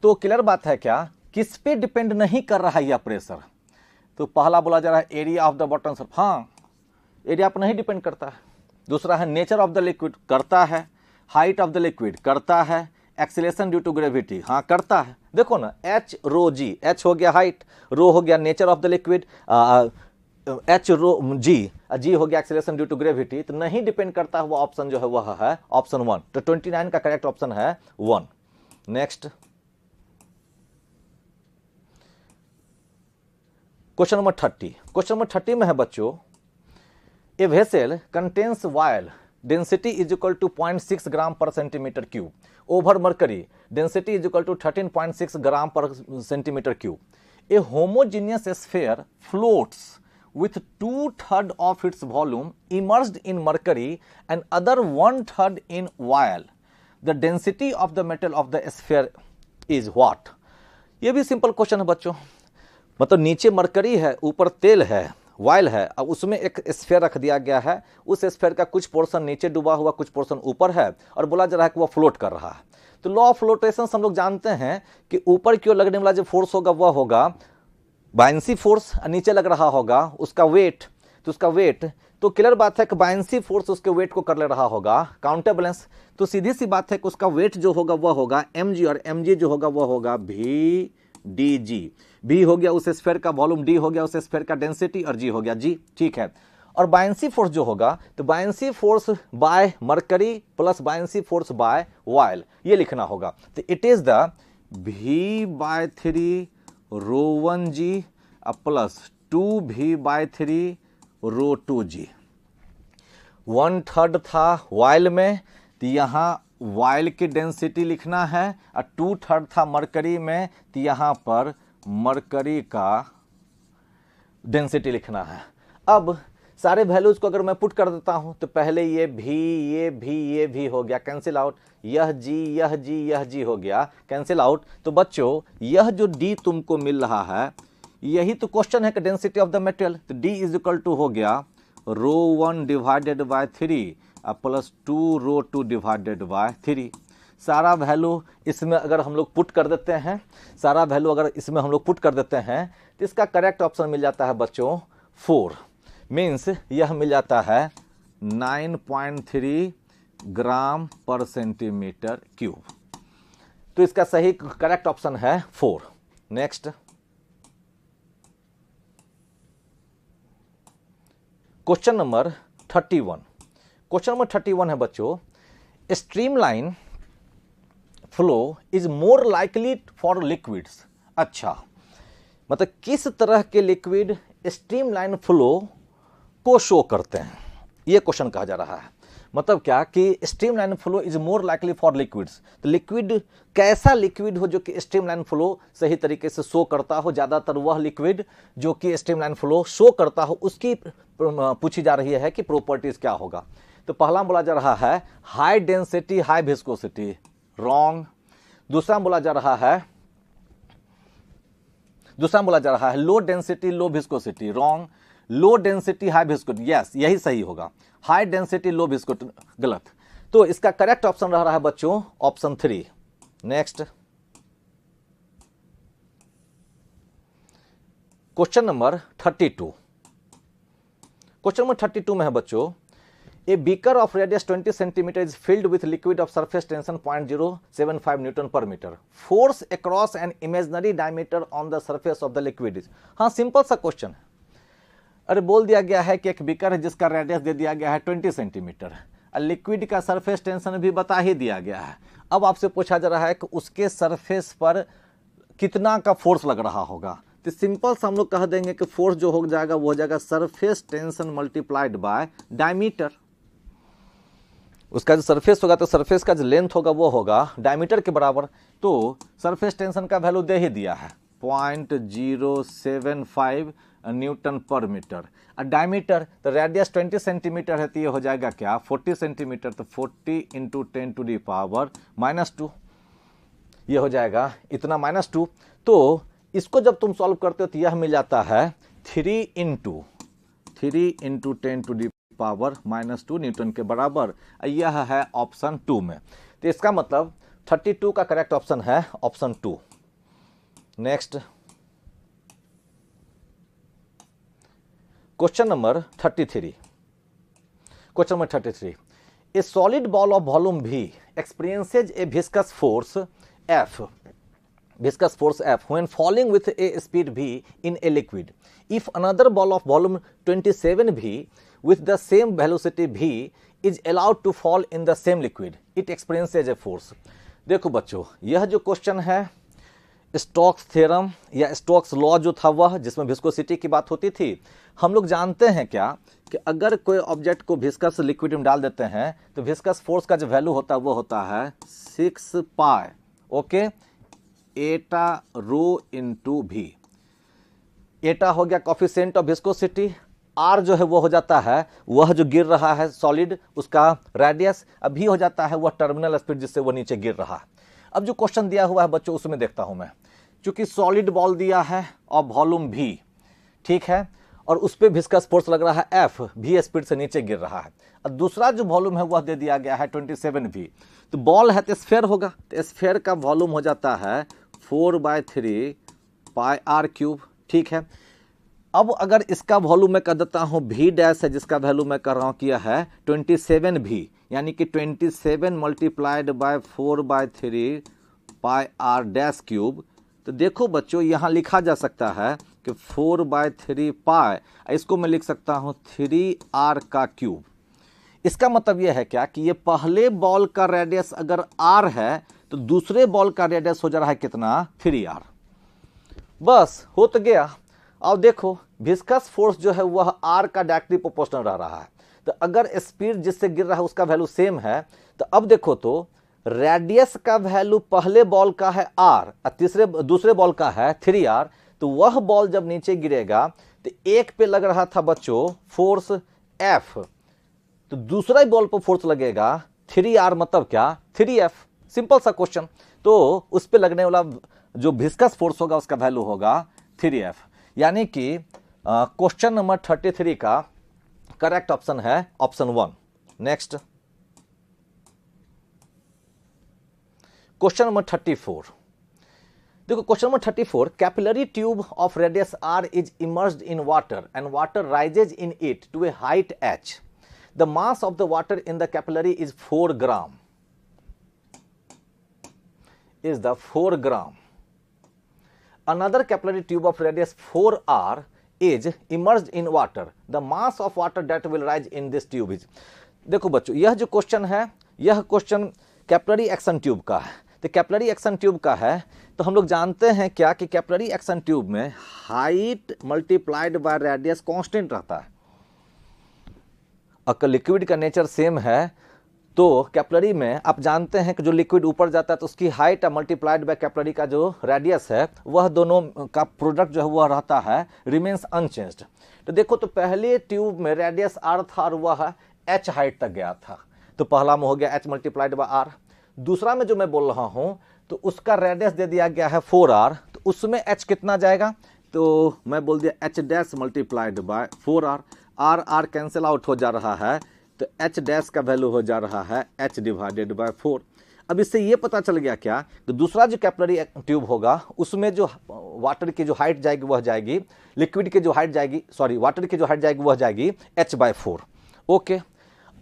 तो क्लियर बात है क्या किस पे डिपेंड नहीं कर रहा है यह प्रेशर? तो पहला बोला जा रहा है area of the bottom Surf, हाँ एरिया पर नहीं डिपेंड करता है। दूसरा है नेचर ऑफ द लिक्विड, करता है। हाइट ऑफ द लिक्विड, करता है। एक्सीलरेशन ड्यू टू ग्रेविटी, हाँ करता है। देखो ना, एच रो जी, एच हो गया हाइट, रो हो गया nature of the liquid, h rho g, g हो गया एक्सीलरेशन ड्यू टू ग्रेविटी, तो नहीं डिपेंड करता हुआ ऑप्शन जो है वह है ऑप्शन 1। तो 29 का करेक्ट ऑप्शन है 1। Next question number 30। Question number 30 में है बच्चों, a vessel contains oil density is equal to 0.6 gram per centimetre cube over mercury density is equal to 13.6 gram per centimetre cube. A homogeneous sphere floats with 2/3 of its volume immersed in mercury and other 1/3 in oil. The density of the metal of the sphere is what? ये भी simple question है बच्चों। मतलब नीचे mercury है, ऊपर तेल है, वायल है, अब उसमें एक स्फीयर रख दिया गया है। उस स्फीयर का कुछ पोर्शन नीचे डूबा हुआ, कुछ पोर्शन ऊपर है, और बोला जा रहा है कि वह फ्लोट कर रहा है। तो लॉ ऑफ फ्लोटेशन हम लोग जानते हैं कि ऊपर की ओर लगने वाला जो फोर्स होगा वह होगा बायंसी फोर्स, नीचे लग रहा होगा उसका वेट, तो उसका वेट, तो क्लियर बात है कि बायंसी फोर्स उसके वेट को कर ले रहा होगा काउंटर बैलेंस। तो सीधी सी बात है कि उसका वेट जो होगा वह होगा mg, और mg जो होगा वह होगा v dg। v हो गया उस स्फीयर का वॉल्यूम, d हो गया उस स्फीयर का डेंसिटी, और g हो गया g, ठीक है। और बायंसी फोर्स जो होगा, तो buoyancy force by mercury plus buoyancy force by oil, ये लिखना होगा। तो it is the v/3 rho 1g plus 2v/3 rho 2g। 1/3 था वायल में, तो यहाँ वायल की डेंसिटी लिखना है, और 2/3 था मरकरी में, तो यहाँ पर मरकरी का डेंसिटी लिखना है। अब सारे वैल्यूज को अगर मैं पुट कर देता हूं, तो पहले ये भी हो गया, कैंसिल आउट। यह जी हो गया, कैंसिल आउट। तो बच्चों यह जो डी तुमको मिल रहा है, यही तो क्वेश्चन है कि डेंसिटी ऑफ द मेटेरियल। तो डी इज इक्वल टू हो गया rho 1 divided by 3 plus 2 rho 2 divided by 3। सारा वैल्यू इसमें अगर हम लोग पुट कर देते हैं, तो इसका करेक्ट ऑप्शन मिल जाता है बच्चों 4। मीन्स यह मिल जाता है 9.3 ग्राम पर सेंटीमीटर क्यूब। तो इसका सही करेक्ट ऑप्शन है 4। Next question number 31। Question number 31 है बच्चों, streamline flow is more likely for liquids. अच्छा, मतलब किस तरह के लिक्विड स्ट्रीमलाइन फ्लो को शो करते हैं, ये क्वेश्चन कहा जा रहा है। मतलब क्या कि streamline flow is more likely for liquids. तो लिक्विड, कैसा लिक्विड हो जो कि स्ट्रीमलाइन फ्लो सही तरीके से शो करता हो। ज्यादातर वह लिक्विड जो कि स्ट्रीमलाइन फ्लो शो करता हो, उसकी पूछी जा रही है कि प्रॉपर्टीज क्या होगा। तो पहला बोला जा रहा है high density high viscosity, wrong. दूसरा बोला जा रहा है low density low viscosity, wrong. Low density high viscosity, yes यही सही होगा। हाई डेंसिटी लो विस्कोसिटी, गलत। तो इसका करेक्ट ऑप्शन रह रहा है बच्चों option 3। Next question number 32। Question number 32 में है बच्चों, a beaker of radius 20 centimetre is filled with liquid of surface tension 0.075 newton per metre, force across an imaginary diameter on the surface of the liquid is. हाँ, simple सा question है। अरे बोल दिया गया है कि एक बीकर है जिसका रेडियस दे दिया गया है 20 सेंटीमीटर, और लिक्विड का सरफेस टेंशन भी बता ही दिया गया है। अब आपसे पूछा जा रहा है कि उसके सरफेस पर कितना का फोर्स लग रहा होगा। तो सिंपल से हम लोग कह देंगे कि फोर्स जो हो जाएगा वो हो जाएगा surface tension multiplied by diameter. उसका जो सरफेस होगा तो सरफेस का जो लेंथ होगा वो होगा डायमीटर के बराबर। तो सरफेस टेंशन का वैल्यू दे ही दिया है 0.075 न्यूटन पर मीटर, और डायमीटर तो रेडियस 20 सेंटीमीटर है, तो ये हो जाएगा क्या 40 सेंटीमीटर। तो 40 × 10⁻⁻², ये हो जाएगा इतना -2। तो इसको जब तुम सॉल्व करते हो तो यह मिल जाता है 3 × 10⁻² न्यूटन के बराबर। यह है ऑप्शन 2 में। तो इसका मतलब 32 का करेक्ट ऑप्शन है option 2। Next question number 33। Question number 33, A solid ball of volume V experiences a viscous force F when falling with a speed V in a liquid. If another ball of volume 27V with the same velocity V is allowed to fall in the same liquid, it experiences a force. देखो बच्चों, यह जो question है Stokes theorem या Stokes law जो था वह, जिसमें विस्कोसिटी की बात होती थी, हम लोग जानते हैं क्या कि अगर कोई ऑब्जेक्ट को विस्कस लिक्विड में डाल देते हैं तो विस्कस फोर्स का जो वैल्यू होता है वो होता है 6 पाई, ओके, एटा रो इंटू भी। एटा हो गया कोफिशिएंट ऑफ विस्कोसिटी, आर जो है वो हो जाता है वह जो गिर रहा है सॉलिड उसका रेडियस, अभी हो जाता है वह टर्मिनल स्पीड जिससे वो नीचे गिर रहा है। अब जो क्वेश्चन दिया हुआ है बच्चों उसमें देखता हूं मैं, क्योंकि सॉलिड बॉल दिया है और वॉल्यूम V, ठीक है, और उस पर विस्कस फोर्स लग रहा है F, V स्पीड से नीचे गिर रहा है, और दूसरा जो वॉल्यूम है वह दे दिया गया है 27V। तो बॉल है तो स्फेयर होगा, तो स्फेयर का वॉल्यूम हो जाता है 4/3 पाई r क्यूब, ठीक है। अब अगर इसका वॉल्यूम मैं कर देता हूं V डैश है, जिसका वैल्यू मैं कर रहा हूं किया है 27V, यानी कि 27 multiplied by 4/3 pi r dash cube. तो देखो बच्चों यहाँ लिखा जा सकता है कि 4/3 पाई, इसको मैं लिख सकता हूँ 3r का क्यूब। इसका मतलब यह है क्या कि ये पहले बॉल का रेडियस अगर r है तो दूसरे बॉल का रेडियस हो जा रहा है कितना, 3r। बस हो तो गया। अब देखो विस्कस फोर्स जो है वह r का डायरेक्टली प्रोपोर्शनल रह रहा है, तो अगर स्पीड जिससे गिर रहा है उसका वैल्यू सेम है, तो अब देखो तो रेडियस का वैल्यू पहले बॉल का है r और दूसरे बॉल का है 3r, तो वह बॉल जब नीचे गिरेगा तो एक पे लग रहा था बच्चों फोर्स F, तो दूसरा बॉल पर फोर्स लगेगा 3r, मतलब क्या 3F। सिंपल सा क्वेश्चन। तो उस पे लगने वाला जो विस्कस फोर्स होगा उसका वैल्यू होगा 3F, यानी कि क्वेश्चन नंबर 33 का करेक्ट ऑप्शन है ऑप्शन 1। Next question number 34। देखो question number 34, capillary tube of radius r is immersed in water and water rises in it to a height h। The mass of the water in the capillary is 4 gram, is the 4 gram. Another capillary tube of radius 4r is immersed in water. The mass of water that will rise in this tube is। देखो बच्चों यह जो question है यह question capillary action tube का है। तो capillary action tube का है तो हम लोग जानते हैं क्या कि कैपिलरी एक्शन ट्यूब में height multiplied by radius constant रहता है। अगर लिक्विड का नेचर सेम है तो कैपिलरी में आप जानते हैं कि जो लिक्विड ऊपर जाता है तो उसकी हाइट मल्टीप्लाइड बाय कैपिलरी का जो रेडियस है वह दोनों का प्रोडक्ट जो है वह रहता है रिमेन्स अनचेंज्ड। तो देखो तो पहले ट्यूब में रेडियस r था और वह h हाइट तक गया था, तो पहला में हो गया h मल्टीप्लाइड बाय r। दूसरा में जो मैं बोल रहा हूं तो उसका रेडियस दे दिया गया है 4r, तो उसमें h कितना जाएगा, तो मैं बोल दिया h dash multiplied by 4r। r cancel out हो जा रहा है तो h डैश का वैल्यू हो जा रहा है h डिवाइडेड बाय 4। अब इससे ये पता चल गया क्या कि दूसरा जो कैपिलरी ट्यूब होगा उसमें जो वाटर की जो हाइट जाएगी वह जाएगी, लिक्विड की जो हाइट जाएगी, सॉरी वाटर की जो हाइट जाएगी वह जाएगी h/4। ओके,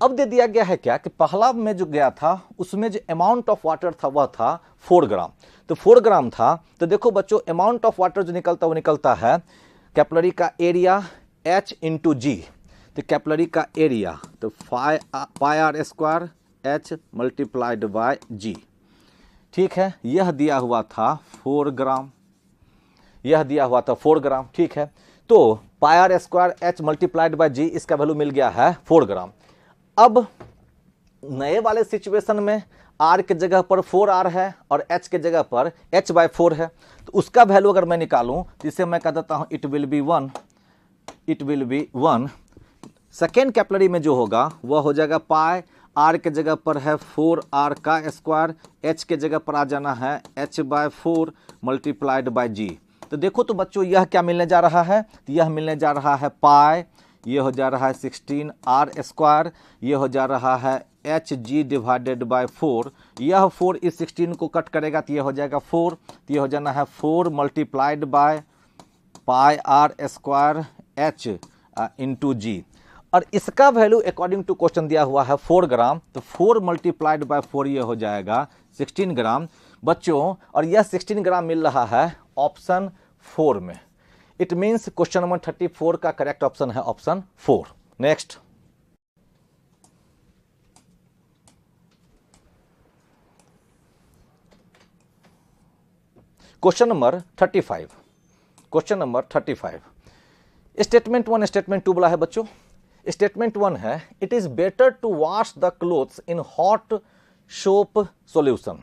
अब दे दिया गया है क्या कि पहला में जो गया था उसमें जो अमाउंट ऑफ वाटर था वह था 4 ग्राम, तो 4 ग्राम था। तो देखो बच्चों अमाउंट ऑफ वाटर जो निकलता है वो निकलता है कैपिलरी का एरिया h इंटू जी। तो कैपिलरी का एरिया तो पाई r square h multiplied by g, ठीक है। यह दिया हुआ था 4 ग्राम, यह दिया हुआ था 4 ग्राम, ठीक है। तो पाई r square h multiplied by g, इसका वैल्यू मिल गया है 4 ग्राम। अब नए वाले सिचुएशन में r के जगह पर 4r है और h के जगह पर h/4 है, तो उसका वैल्यू अगर मैं निकालूं तो इसे मैं कह देता हूं it will B 1। Second capillary में जो होगा वह हो जाएगा पाई r के जगह पर है 4r का स्क्वायर, h के जगह पर आ जाना है h/4 मल्टीप्लाइड बाय g। तो देखो तो बच्चों यह क्या मिलने जा रहा है, तो यह मिलने जा रहा है पाई, यह हो जा रहा है 16r स्क्वायर, यह हो जा रहा है एच जी डिवाइडेड बाय 4, यह 4 इस 16 को कट करेगा तो यह हो जाएगा 4, तो यह हो जाना है 4 multiplied by pi r square h into g. और इसका वैल्यू अकॉर्डिंग टू क्वेश्चन दिया हुआ है 4 ग्राम, तो 4 मल्टीप्लाइड बाय 4 ये हो जाएगा 16 ग्राम बच्चों। और यह 16 ग्राम मिल रहा है ऑप्शन 4 में। इट मीन्स क्वेश्चन नंबर 34 का करेक्ट ऑप्शन है option 4। Next, question number 35। Question number 35 statement 1 statement 2 बोला है बच्चों। स्टेटमेंट 1 है it is better to wash the clothes in hot soap solution.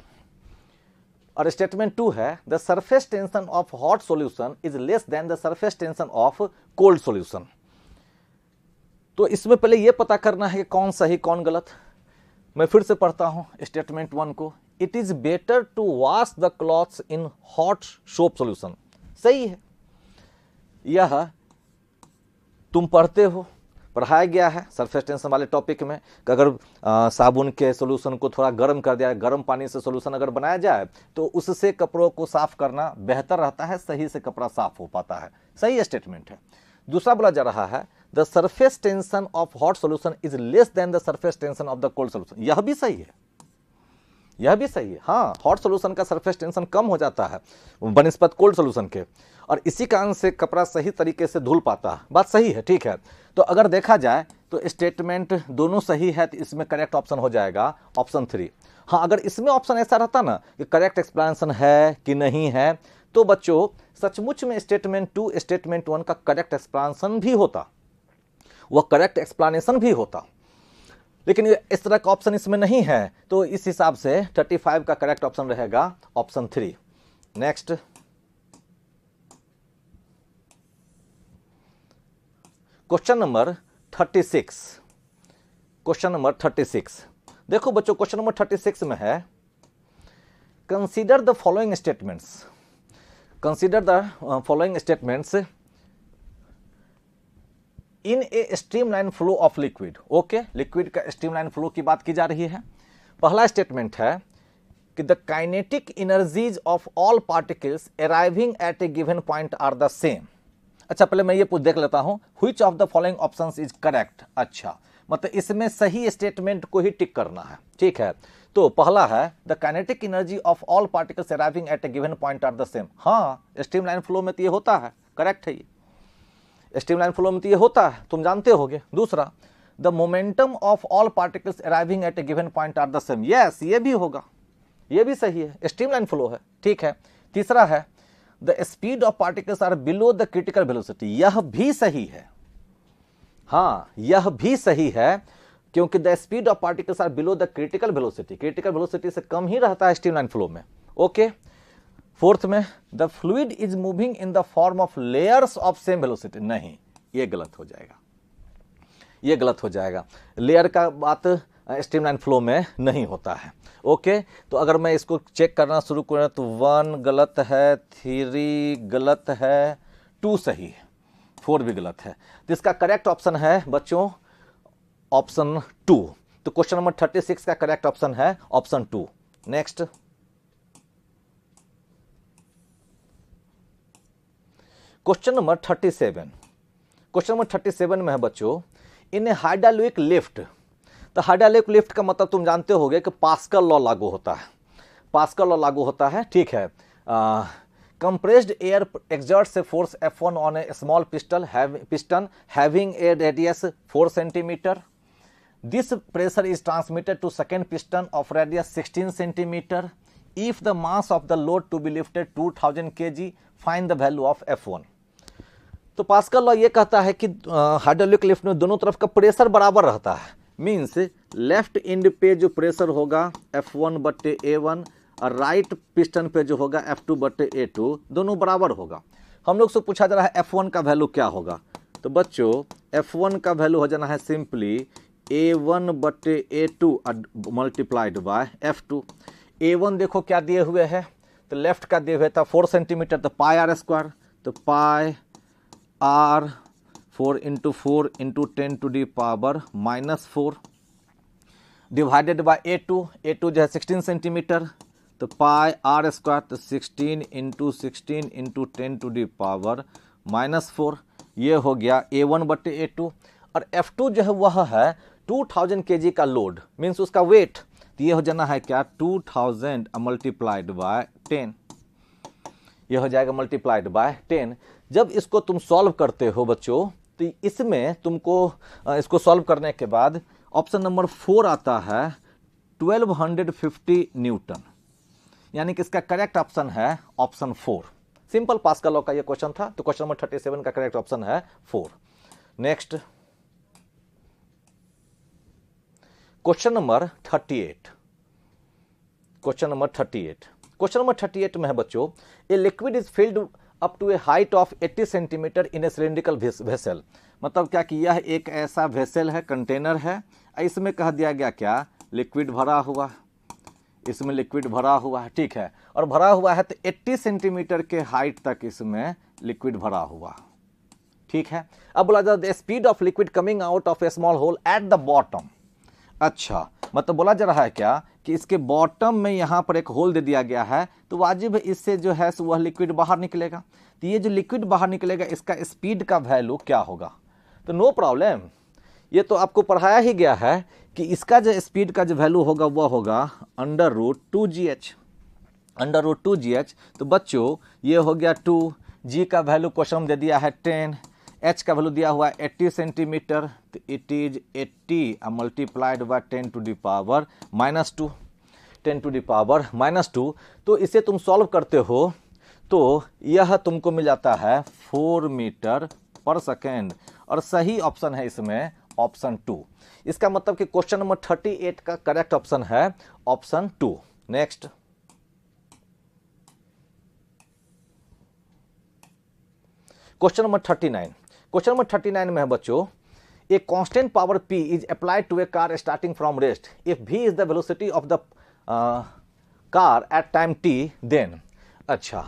और स्टेटमेंट 2 है the surface tension of hot solution is less than the surface tension of cold solution. तो इसमें पहले यह पता करना है कि कौन सही कौन गलत। मैं फिर से पढ़ता हूं स्टेटमेंट 1 को। It is better to wash the clothes in hot soap solution, सही है। यह तुम पढ़ते हो, पढ़ाया गया है सरफेस टेंशन वाले टॉपिक में कि अगर साबुन के सॉल्यूशन को थोड़ा गर्म कर दिया, गर्म पानी से सॉल्यूशन अगर बनाया जाए तो उससे कपड़ों को साफ करना बेहतर रहता है, सही से कपड़ा साफ हो पाता है। सही स्टेटमेंट है। दूसरा बोला जा रहा है the surface tension of hot solution is less than the surface tension of the cold solution. यह भी सही है, यह भी सही है। हाँ, हॉट सॉल्यूशन का सरफेस टेंशन कम हो जाता है बनिस्बत कोल्ड सॉल्यूशन के, और इसी कारण से कपड़ा सही तरीके से धुल पाता है। बात सही है, ठीक है। तो अगर देखा जाए तो स्टेटमेंट दोनों सही है, तो इसमें करेक्ट ऑप्शन हो जाएगा ऑप्शन 3। हाँ, अगर इसमें ऑप्शन ऐसा रहता ना कि करेक्ट एक्सप्लेनेशन है कि नहीं है, तो बच्चों सचमुच में स्टेटमेंट 2 स्टेटमेंट 1 का करेक्ट एक्सप्लेनेशन भी होता, वह करेक्ट एक्सप्लेनेशन भी होता। लेकिन इस तरह का ऑप्शन इसमें नहीं है, तो इस हिसाब से 35 का करेक्ट ऑप्शन रहेगा option 3। Next, question number 36। Question number 36 देखो बच्चों, क्वेश्चन नंबर 36 में है consider the following statements. Consider the following statements in A streamline flow of liquid. Okay, liquid का स्ट्रीमलाइन फ्लो की बात की जा रही है। पहला स्टेटमेंट है कि the kinetic energies of all particles arriving at a given point are the same. अच्छा, पहले मैं ये पूछ देख लेता हूं, which of the following options is correct. अच्छा, मतलब इसमें सही स्टेटमेंट को ही टिक करना है, ठीक है। तो पहला है the kinetic energy of all particles arriving at a given point are the same. हाँ, स्ट्रीमलाइन फ्लो में तो ये होता है, करेक्ट है ये। स्ट्रीमलाइन फ्लो में तो ये होता है, तुम जानते होगे। दूसरा, the momentum of all particles arriving at a given point are the same. Yes, ये भी होगा, ये भी सही है, स्ट्रीमलाइन फ्लो है, ठीक है। तीसरा है the speed of particles are below the critical velocity. यह भी सही है, हाँ यह भी सही है, क्योंकि the speed of particles are below the critical velocity, critical velocity से कम ही रहता है स्ट्रीमलाइन फ्लो में। ओके। फोर्थ में the fluid is moving in the form of layers of same velocity. नहीं, यह गलत हो जाएगा, यह गलत हो जाएगा। लेयर का बात स्ट्रीमलाइन फ्लो में नहीं होता है। ओके, तो अगर मैं इसको चेक करना शुरू करूं तो 1 गलत है, 3 गलत है, 2 सही है, 4 भी गलत है। तो इसका करेक्ट ऑप्शन है बच्चों ऑप्शन 2। तो क्वेश्चन नंबर 36 का करेक्ट ऑप्शन है option 2। Next, question number 37। Question number 37 में है बच्चों इन हाइड्रोलिक लिफ्ट। तो हाइड्रोलिक लिफ्ट का मतलब तुम जानते होगे कि पास्कल लॉ लागू होता है, पास्कल लॉ लागू होता है, ठीक है। Compressed air exerts a force F1 on a small piston having a radius 4 cm. This pressure is transmitted to second piston of radius 16 cm. If the mass of the load to be lifted 2000 kg, find the value of F1. तो pascal law ये कहता है कि hydraulic lift में दोनों तरफ का pressure बराबर रहता है। मीन्स लेफ्ट एंड पे जो प्रेशर होगा F1/A1 और राइट पिस्टन पे जो होगा F2/A2 दोनों बराबर होगा। हम लोग से पूछा जा रहा है F1 का वैल्यू क्या होगा। तो बच्चों F1 का वैल्यू हो जाना है simply A1/A2 multiplied by F2। A1 देखो क्या दिए हुए है, तो लेफ्ट का दिए हुए था 4 सेंटीमीटर, तो पाई आर स्क्वायर, तो पाई आर 4 × 4 × 10⁻⁻⁴ डिवाइडेड बाय A2 जो है 16 सेंटीमीटर, तो पाई आर स्क्वायर, तो 16 इंटू 10 टू दी पावर -4, ये हो गया A1 बटे A2। और F2 जो है वह है 2000 kg का लोड, मीन्स उसका वेट, तो ये हो जाना है क्या 2000 मल्टीप्लाइड बाय 10, ये हो जाएगा मल्टीप्लाइड बाय 10। जब इसको तुम सॉल्व करते हो बच्चों, तो इसमें तुमको इसको सॉल्व करने के बाद ऑप्शन नंबर 4 आता है 1250 न्यूटन, यानी कि इसका करेक्ट ऑप्शन है ऑप्शन 4। सिंपल पास्कल लॉ का ये क्वेश्चन था, तो क्वेश्चन नंबर 37 का करेक्ट ऑप्शन है 4। Next question number 38। Question number 38 में है बच्चों, a liquid is filled up to a height of 80 centimetre in a cylindrical vessel. मतलब क्या कि यह एक ऐसा वेसल है, कंटेनर है, इसमें कह दिया गया क्या लिक्विड भरा हुआ, इसमें लिक्विड भरा हुआ है, ठीक है, और भरा हुआ है तो 80 सेंटीमीटर के हाइट तक इसमें लिक्विड भरा हुआ, ठीक है। अब बोला जाता है speed of liquid coming out of a small hole at the bottom. अच्छा, मतलब बोला जा रहा है क्या कि इसके बॉटम में यहां पर एक होल दे दिया गया है, तो वाजिब इससे जो है वह लिक्विड बाहर निकलेगा। तो ये जो लिक्विड बाहर निकलेगा इसका स्पीड का वैल्यू क्या होगा? तो नो प्रॉब्लम, ये तो आपको पढ़ाया ही गया है कि इसका जो स्पीड का जो वैल्यू होगा वह होगा √2gh, √2gh। तो बच्चों ये हो गया 2, g का वैल्यू क्वेश्चन में दे दिया है 10, h का वैल्यू दिया हुआ है 80 सेंटीमीटर, तो it is 80 multiplied by 10 to the power -2, 10 to the power -2। तो इसे तुम सॉल्व करते हो तो यह तुमको मिल जाता है 4 मीटर पर सेकेंड, और सही ऑप्शन है इसमें ऑप्शन 2। इसका मतलब कि क्वेश्चन नंबर 38 का करेक्ट ऑप्शन है option 2। Next question number 39। Question number 39 में है बच्चों, a constant power P is applied to a car starting from rest if V is the velocity of the car at time t, then. अच्छा,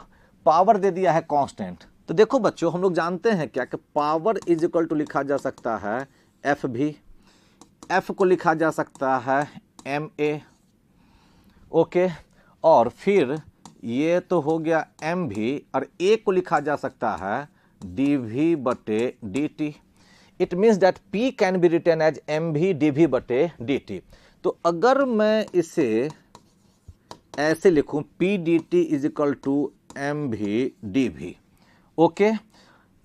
power दे दिया है constant, तो देखो बच्चों हम लोग जानते हैं क्या कि पावर इज इक्वल टू लिखा जा सकता है एफ भी, एफ को लिखा जा सकता है ma, ओके, और फिर ये तो हो गया m भी, और a को लिखा जा सकता है dv बटे dt। It means that p can be written as mv dv बटे dt। तो अगर मैं इसे ऐसे लिखूं p dt is equal to mv dv, okay,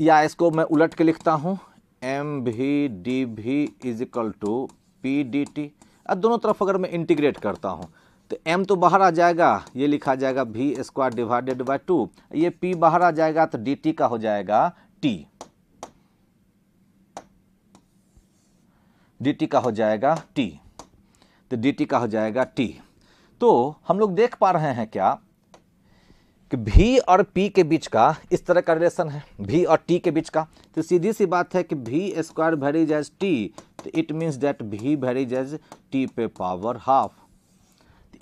या इसको मैं उलट के लिखता हूं mv dv is equal to p dt। अब दोनों तरफ अगर मैं इंटीग्रेट करता हूं तो m तो बाहर आ जाएगा, ये लिखा जाएगा v² डिवाइडेड बाय 2, ये p बाहर आ जाएगा तो dt का हो जाएगा t, dt का हो जाएगा t, तो dt का हो जाएगा t। तो हम लोग देख पा रहे हैं क्या कि v और p के बीच का इस तरह का रिलेशन है, v और t के बीच का, तो सीधी सी बात है कि v² वेरीज एज t, तो it means that v varies as t पे पावर हाफ।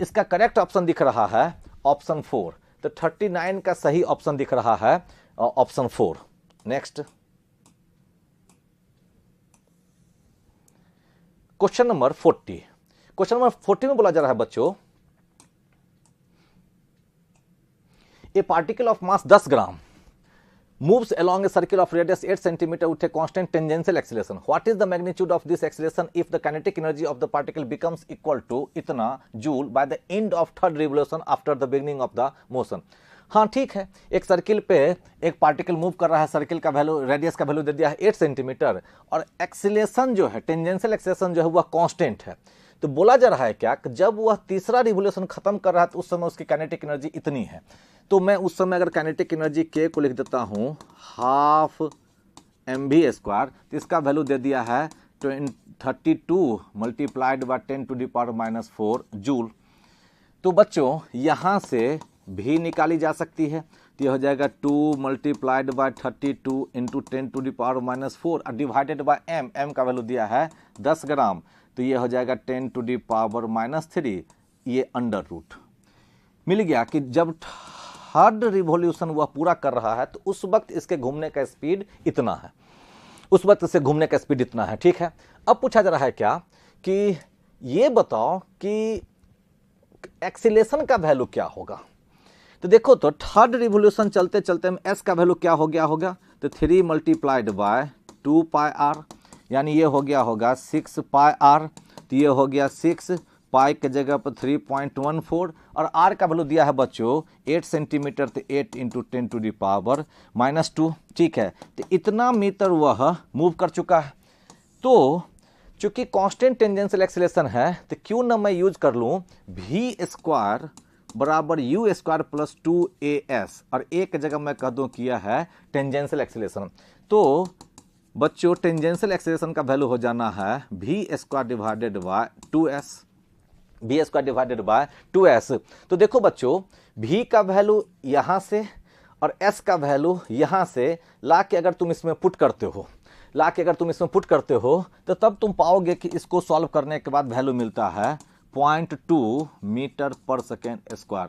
इसका करेक्ट ऑप्शन दिख रहा है ऑप्शन 4, तो 39 का सही ऑप्शन दिख रहा है option 4। Next question number 40। Question number 40 में बोला जा रहा है बच्चों, a particle of mass 10 gram moves along a circle of radius 8 cm with a constant tangential acceleration. What is the magnitude of this acceleration if the kinetic energy of the particle becomes equal to इतना joule by the end of third revolution after the beginning of the motion? हाँ ठीक है, एक circle पे एक particle move कर रहा है, सर्किल का वैल्यू, रेडियस का वैल्यू दे दिया है 8 सेंटीमीटर, और एक्सीलेशन जो है, टेंजेंशियल एक्सीलेशन जो है वह कांस्टेंट है। तो बोला जा रहा है क्या कि जब वह तीसरा रिवोल्यूशन खत्म कर रहा है तो उस समय उसकी काइनेटिक एनर्जी इतनी है। तो मैं उस समय अगर काइनेटिक एनर्जी k को लिख देता हूं हाफ mv स्क्वायर, तो इसका वैल्यू दे दिया है 32 multiplied by 10 to the power -4 joule. तो बच्चों यहां से भी निकाली जा सकती है, तो यह हो जाएगा 2 multiplied by 32 into 10 to the power -4 और डिवाइडेड बाय m का वैल्यू दिया है 10 ग्राम, तो ये हो जाएगा 10 टू द पावर -3, ये अंडर रूट मिल गया कि जब थर्ड रिवॉल्यूशन वह पूरा कर रहा है तो उस वक्त इसके घूमने का स्पीड इतना है, उस वक्त इससे घूमने का स्पीड इतना है, ठीक है। अब पूछा जा रहा है क्या कि ये बताओ कि एक्सीलेशन का वैल्यू क्या होगा। तो देखो तो थर्ड रिवोल्यूशन चलते चलते में एस का वैल्यू क्या हो गया होगा, तो 3 मल्टीप्लाइड बाय 2 पाई आर, यानी ये हो गया होगा 6 पाई आर, तो ये हो गया 6 पाई के जगह पर 3.14, और आर का वैल्यू दिया है बच्चों 8 सेंटीमीटर, तो 8 इंटू 10⁻⁻², ठीक है। तो इतना मीटर वह मूव कर चुका है। तो चूंकि कांस्टेंट टेंजेंशियल एक्सीलरेशन है, तो क्यों ना मैं यूज कर लूं वी स्क्वायर बराबर यू स्क्वायर प्लस 2as, और एक जगह मैं कह दूं किया है टेंजेंशियल एक्सीलरेशन। तो बच्चों टेंजेंशियल एक्सीलरेशन का वैल्यू हो जाना है v square divided by 2s, v square divided by 2s। तो देखो बच्चों v का वैल्यू यहां से और s का वैल्यू यहां से ला के अगर तुम इसमें पुट करते हो, तो तब तुम पाओगे कि इसको सॉल्व करने के बाद वैल्यू मिलता है 0.2 मीटर पर सेकेंड स्क्वायर।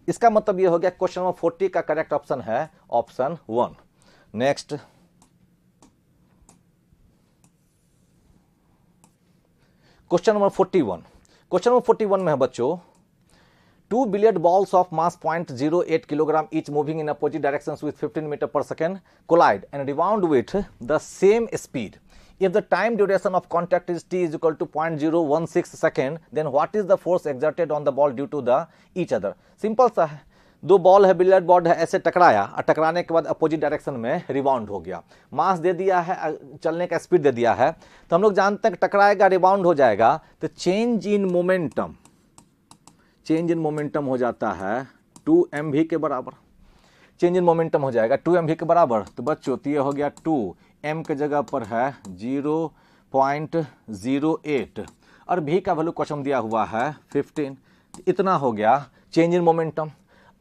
इसका मतलब यह हो गया क्वेश्चन नंबर 40 का करेक्ट ऑप्शन है option 1। Next question number 41। Question number 41 में है बच्चों 2 billiard balls of mass 0.08 kilogram each moving in opposite directions with 15 meter per second collide and rebound with the same speed. If the time duration of contact is t is equal to 0.016 second, then what is the force exerted on the ball due to the each other? Simple सा है, दो ball है, billiard ball है, ऐसे टकराया और टकराने के बाद अपोजिट डायरेक्शन में रिबाउंड हो गया, मास दे दिया है, चलने का स्पीड दे दिया है, तो हम लोग जानते हैं कि टकराएगा रिबाउंड हो जाएगा, तो चेंज इन मोमेंटम हो जाता है 2mv के बराबर। चेंज इन मोमेंटम हो जाएगा 2mv के बराबर। तो बच्चों तो ये हो गया 2m के जगह पर है 0.08 और v का वैल्यू क्वेश्चन दिया हुआ है 15। इतना हो गया चेंज इन मोमेंटम।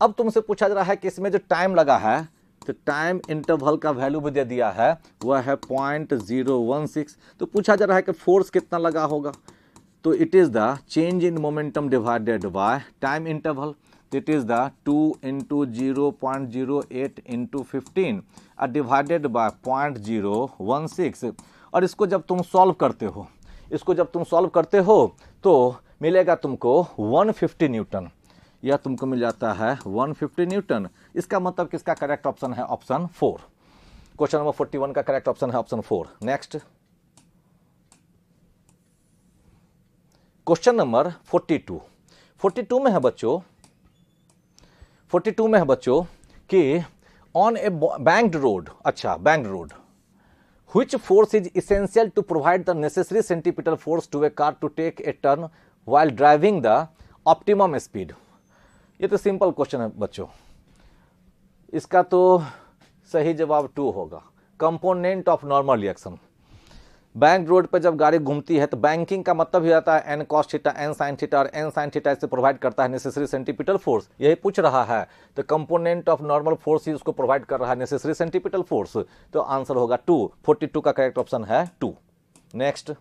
अब तुमसे पूछा जा रहा है कि इसमें जो टाइम लगा है, तो टाइम इंटरवल का वैल्यू भी दे दिया है, वह है 0.016। तो पूछा जा रहा है कि फोर्स कितना लगा होगा, तो it is the change in momentum divided by time interval, it is the 2 into 0.08 into 15 और डिवाइडेड बाय 0.016। और इसको जब तुम सॉल्व करते हो तो मिलेगा तुमको 150 न्यूटन, यह तुमको मिल जाता है 150 न्यूटन। इसका मतलब किसका करेक्ट ऑप्शन है ऑप्शन 4। क्वेश्चन नंबर 41 का करेक्ट ऑप्शन है ऑप्शन 4। Next question number 42। 42 में है बच्चों कि on A banked road, banked road, which force is essential to provide the necessary centripetal force to a car to take a turn while driving the optimum speed? ये तो simple question है बच्चों, इसका तो सही जवाब 2 होगा, component of normal reaction. Bank road पर जब गाड़ी घूमती है तो बैंकिंग का मतलब ही आता है n cos theta, n sin theta, और n sin थीटा इससे प्रोवाइड करता है नेसेसरी सेंटीपिटल फोर्स, यही पूछ रहा है। तो कंपोनेंट ऑफ नॉर्मल फोर्स ही उसको प्रोवाइड कर रहा है नेसेसरी सेंटीपिटल फोर्स, तो आंसर होगा 2। 42 का करेक्ट ऑप्शन है 2। Next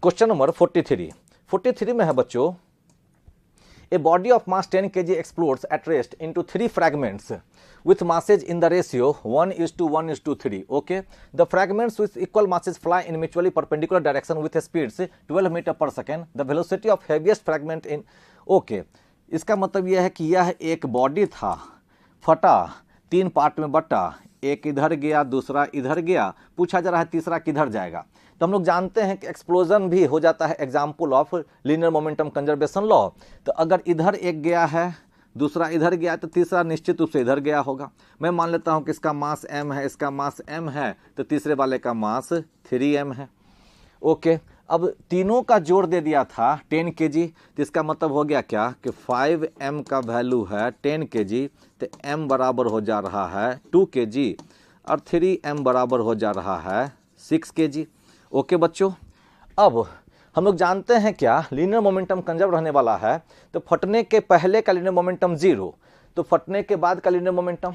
question number 43। 43 में है बच्चों A body of mass 10 kg explodes at rest into 3 fragments with masses in the ratio 1:1:3. Okay, the fragments with equal masses fly in mutually perpendicular direction with speeds 12 meter per second. The velocity of heaviest fragment in okay, इसका मतलब यह है कि यह एक body था, फटा, 3 part में बटा, एक इधर गया, दूसरा इधर गया, पूछा जा रहा है तीसरा किधर जाएगा। तो हम लोग जानते हैं कि एक्सप्लोजन भी हो जाता है example of linear momentum conservation law. तो अगर इधर एक गया है, दूसरा इधर गया, तो तीसरा निश्चित रूप से इधर गया होगा। मैं मान लेता हूं कि इसका मास m है, इसका मास m है, तो तीसरे वाले का मास 3m है। ओके, अब तीनों का जोड़ दे दिया था 10 kg, तो इसका मतलब हो गया क्या कि 5m का वैल्यू है 10 kg, तो m बराबर हो जा रहा है 2 kg और 3m बराबर हो जा रहा है 6 kg। ओके बच्चों, अब हम लोग जानते हैं क्या लीनियर मोमेंटम कंजर्व रहने वाला है, तो फटने के पहले का लीनियर मोमेंटम 0, तो फटने के बाद का लीनियर मोमेंटम,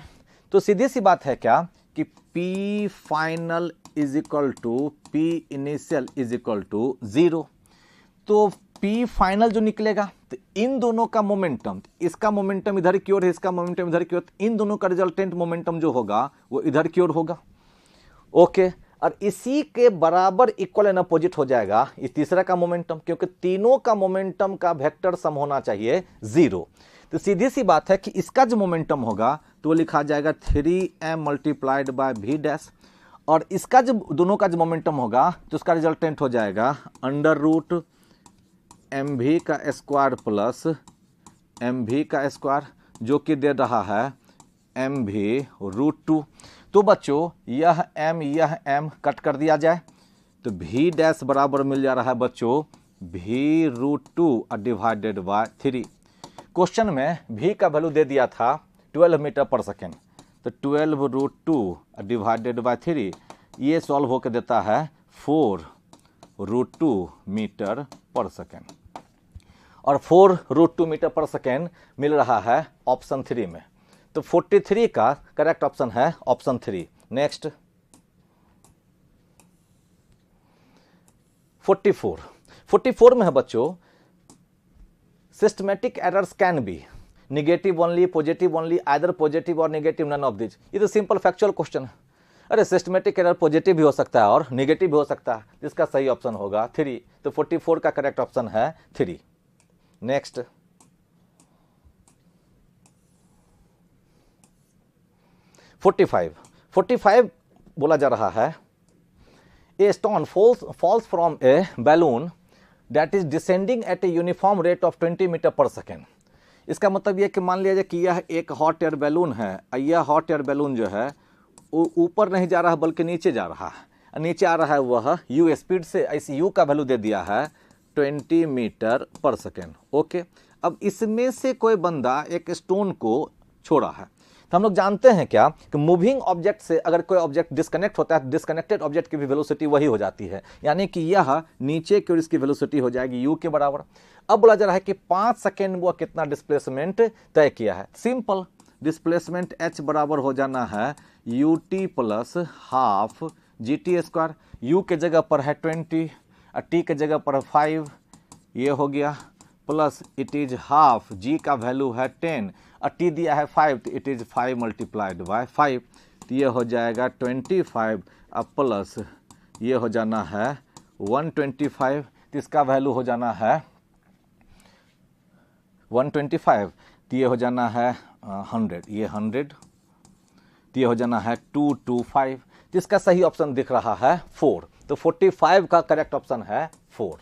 तो सीधी सी बात है क्या कि P final is equal to P initial is equal to 0। तो P फाइनल जो निकलेगा, तो इन दोनों का मोमेंटम, इसका मोमेंटम इधर की ओर है, इसका मोमेंटम इधर की ओर, इन दोनों का रिजल्टेंट मोमेंटम जो होगा वो इधर की ओर होगा। ओके, और इसी के बराबर इक्वल एंड अपोजिट हो जाएगा इस तीसरा का मोमेंटम, क्योंकि तीनों का मोमेंटम का वेक्टर सम होना चाहिए 0। तो सीधी सी बात है कि इसका जो मोमेंटम होगा तो वो लिखा जाएगा 3m multiplied by v dash, और इसका जो दोनों का जो मोमेंटम होगा तो उसका रिजल्टेंट हो जाएगा अंडर रूट mv का स्क्वायर प्लस mv का स्क्वायर, जो कि दे रहा है mv रूट 2। तो बच्चों यह m कट कर दिया जाए तो v डैश बराबर मिल जा रहा है बच्चों v रूट 2 डिवाइडेड बाय 3। क्वेश्चन में v का वैल्यू दे दिया था 12 मीटर पर सेकेंड, तो 12 रूट 2 डिवाइडेड बाय 3 ये सॉल्व होकर देता है 4 रूट 2 मीटर पर सेकेंड, और 4 रूट 2 मीटर पर सेकेंड मिल रहा है ऑप्शन 3 में। तो 43 का करेक्ट ऑप्शन है ऑप्शन 3। नेक्स्ट 44 में है बच्चों systematic errors can be negative only, positive only, either positive और नेगेटिव, नन ऑफ दिस। ये तो सिंपल फैक्चुअल क्वेश्चन है। अरे सिस्टमेटिक एरर पॉजिटिव भी हो सकता है और नेगेटिव भी हो सकता है, जिसका सही ऑप्शन होगा 3। तो 44 का करेक्ट ऑप्शन है 3। नेक्स्ट 45 बोला जा रहा है a stone falls from a balloon that is descending at a uniform rate of 20 metre पर सेकेंड। इसका मतलब यह कि मान लिया जाए कि यह एक हॉट एयर बैलून है, यह हॉट एयर बैलून जो है वो ऊपर नहीं जा रहा बल्कि नीचे जा रहा है, नीचे आ रहा है वह u स्पीड से। ऐसे u का वैल्यू दे दिया है 20 मीटर पर सेकेंड। ओके, अब इसमें से कोई बंदा एक स्टोन को छोड़ा है, तो हम लोग जानते हैं क्या कि मूविंग ऑब्जेक्ट से अगर कोई ऑब्जेक्ट डिस्कनेक्ट होता है तो डिस्कनेक्टेड ऑब्जेक्ट की भी वेलोसिटी वही हो जाती है, यानी कि यह नीचे की ओर इसकी वेलोसिटी हो जाएगी u के बराबर। अब बोला जा रहा है कि 5 सेकेंड वो कितना डिस्प्लेसमेंट तय किया है। सिंपल, डिस्प्लेसमेंट h बराबर हो जाना है ut plus half gt square. u के जगह पर है 20 और t के जगह पर 5, ये हो गया, plus it is half, g का वैल्यू है 10 और t दिया है 5, तो इट इज 5 मल्टीप्लाइड बाय 5, तो ये हो जाएगा 25 अब प्लस ये हो जाना है 125, तो इसका वैल्यू हो जाना है 125, तो ये हो जाना है 100, ये 100, तो ये हो जाना है 225, तो इसका सही ऑप्शन दिख रहा है 4। तो 45 का करेक्ट ऑप्शन है 4।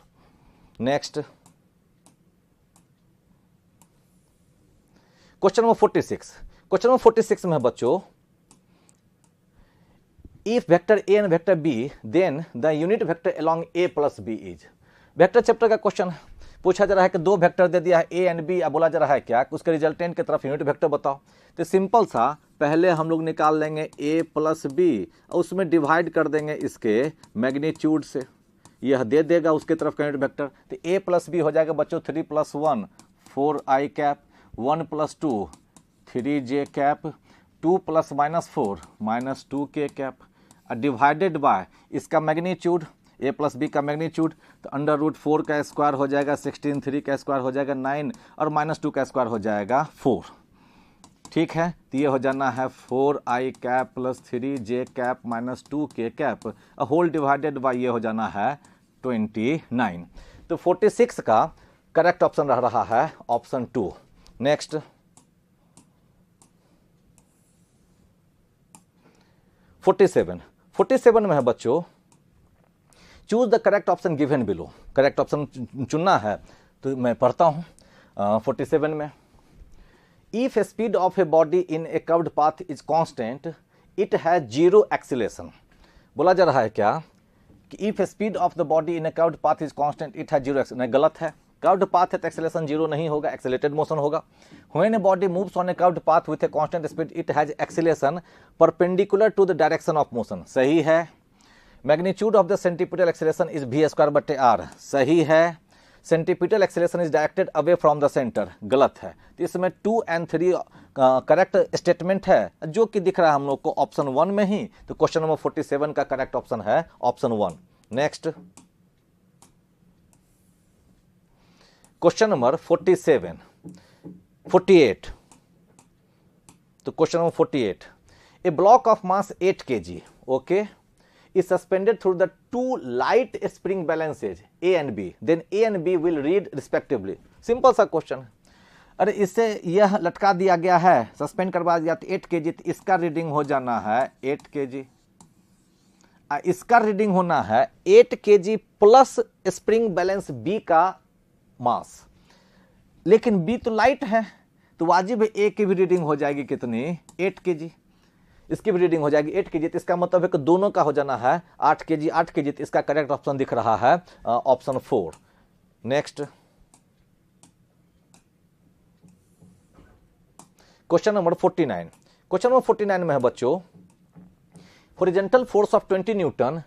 Next question number 46। Question number 46 में है बच्चों if vector A and vector B then the unit vector along A plus B is. Vector chapter का क्वेश्चन है, पूछा जा रहा है कि दो वेक्टर दे दिया है ए एंड बी, अब बोला जा रहा है क्या उसके रिजल्टेंट की तरफ यूनिट वेक्टर बताओ। तो सिंपल सा पहले हम लोग निकाल लेंगे ए प्लस बी और उसमें डिवाइड कर देंगे इसके मैग्नीट्यूड से, यह दे देगा उसके तरफ का यूनिट वेक्टर। तो ए प्लस बी हो जाएगा बच्चों 3 + 1 4i cap, 1 + 2 3j cap, 2 + -4 -2k cap, divided by इसका मैग्नीट्यूड a प्लस बी का मैग्नीट्यूड, तो √4 का स्क्वायर हो जाएगा 16, 3 का स्क्वायर हो जाएगा 9 और -2 का स्क्वायर हो जाएगा 4। ठीक है, तो ये हो जाना है 4i cap plus 3j cap -2k cap whole divided by ये हो जाना है 29। तो 46 का करेक्ट ऑप्शन रह रहा है ऑप्शन 2। नेक्स्ट 47 में है बच्चों choose the correct option given below. Correct option चुनना है तो मैं पढ़ता हूं 47 में if speed of a body in A curved path is constant it has 0 acceleration. बोला जा रहा है क्या कि if speed of the body in A curved path is constant it has 0 acceleration. गलत है, कर्व्ड पाथ है तो एक्सीलरेशन 0 नहीं होगा, एक्सीलरेटेड मोशन होगा। When a body moves on a curved path with a constant speed it has acceleration perpendicular to the direction of motion. सही है। Magnitude of the centripetal acceleration is v²/r। सही है। Centripetal acceleration is directed away from the centre. गलत है। तो इसमें 2 और 3 correct statement है जो कि दिख रहा है हम लोग को ऑप्शन 1 में ही। तो क्वेश्चन नंबर 47 का करेक्ट ऑप्शन है ऑप्शन 1। Next question number 48। तो question number 48 A block of mass 8 kg okay is suspended through the two light spring balances A and B, then A and B will read respectively. Simple सा question है। अरे इससे यह लटका दिया गया है, सस्पेंड करवा दिया, तो 8 kg, तो इसका रीडिंग हो जाना है 8 kg, इसका रीडिंग होना है 8 kg plus spring balance B का मास। लेकिन B तो लाइट है, तो वाजिब है A की भी रीडिंग हो जाएगी कितनी, 8 kg, इसकी भी रीडिंग हो जाएगी 8 kg। तो इसका मतलब है कि दोनों का हो जाना है 8 kg 8 kg। तो इसका करेक्ट ऑप्शन दिख रहा है option 4। Next question number 49। Question number 49 में है बच्चों, horizontal force of 20 Newton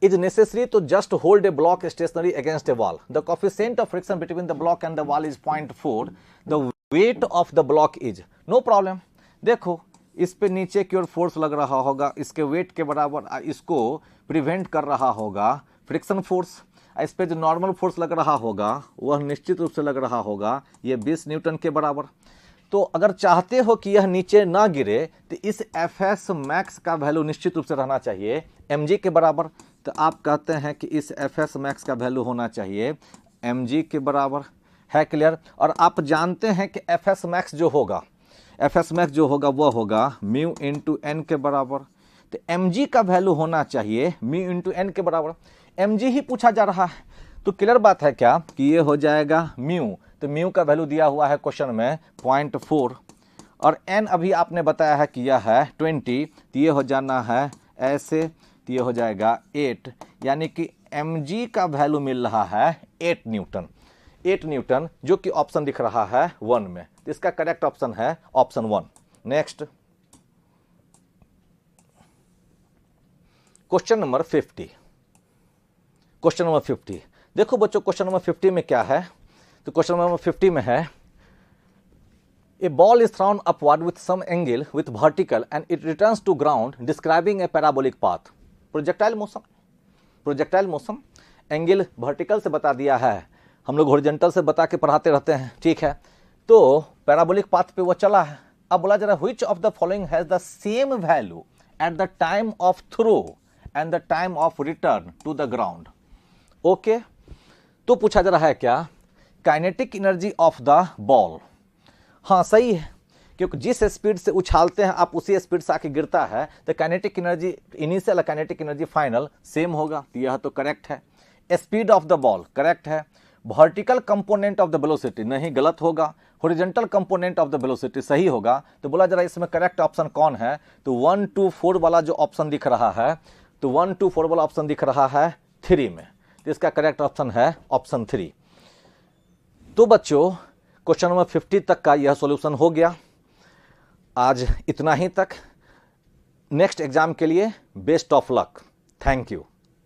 is necessary to just hold a block stationary against a wall. The coefficient of friction between the block and the wall is 0.4. The weight of the block is, no problem। देखो इस पे नीचे की ओर force लग रहा होगा, इसके wait के बराबर, इसको प्रिवेंट कर रहा होगा फ्रिक्शन फोर्स। इस पे जो नॉर्मल फोर्स लग रहा होगा वह निश्चित रूप से लग रहा होगा ये 20 न्यूटन के बराबर। तो अगर चाहते हो कि यह नीचे ना गिरे तो इस Fs मैक्स का वैल्यू निश्चित रूप से रहना चाहिए mg के बराबर। तो आप कहते हैं कि इस Fs मैक्स का वैल्यू होना चाहिए mg के बराबर, है क्लियर। और आप जानते हैं कि Fs मैक्स जो होगा, Fs मैक्स जो होगा वह होगा म्यू इंटू एन के बराबर। तो mg का वैल्यू होना चाहिए म्यू इंटू एन के बराबर। mg ही पूछा जा रहा है, तो क्लियर बात है क्या कि ये हो जाएगा म्यू। तो म्यू का वैल्यू दिया हुआ है क्वेश्चन में 0.4, और n अभी आपने बताया है कि यह है 20, तो ये हो जाना है ऐसे, तो ये हो जाएगा 8, यानी कि mg का वैल्यू मिल रहा है 8 न्यूटन, 8 न्यूटन, जो कि ऑप्शन दिख रहा है 1 में। तो इसका करेक्ट ऑप्शन है option 1। Next question number 50। Question number 50 देखो बच्चों, क्वेश्चन नंबर 50 में क्या है, तो क्वेश्चन नंबर 50 में है a ball is thrown upward with some angle with vertical and it returns to ground describing a parabolic path. Projectile motion, projectile motion angle vertical से बता दिया है, हम लोग हॉरिजॉन्टल से बता के पढ़ाते रहते हैं, ठीक है। तो पैराबोलिक पाथ पे वो चला है। अब बोला जरा which of the following has the same value at the time of throw and the time of return to the ground. Okay, तो पूछा जा रहा है क्या, kinetic energy of the ball. हाँ सही है, क्योंकि जिस स्पीड से उछालते हैं आप उसी स्पीड से आके गिरता है, तो kinetic energy initial kinetic energy final same होगा, तो यह तो करेक्ट है। Speed of the ball correct है। Vertical component of the velocity नहीं, गलत होगा। Horizontal component of the velocity सही होगा। तो बोला जरा इसमें करेक्ट ऑप्शन कौन है, तो 1 2 4 वाला जो ऑप्शन दिख रहा है, तो 1 2 4 वाला ऑप्शन दिख रहा है 3 में, तो इसका करेक्ट ऑप्शन है ऑप्शन 3। तो बच्चों क्वेश्चन नंबर 50 तक का यह सॉल्यूशन हो गया। आज इतना ही तक। नेक्स्ट एग्जाम के लिए best of luck. Thank you.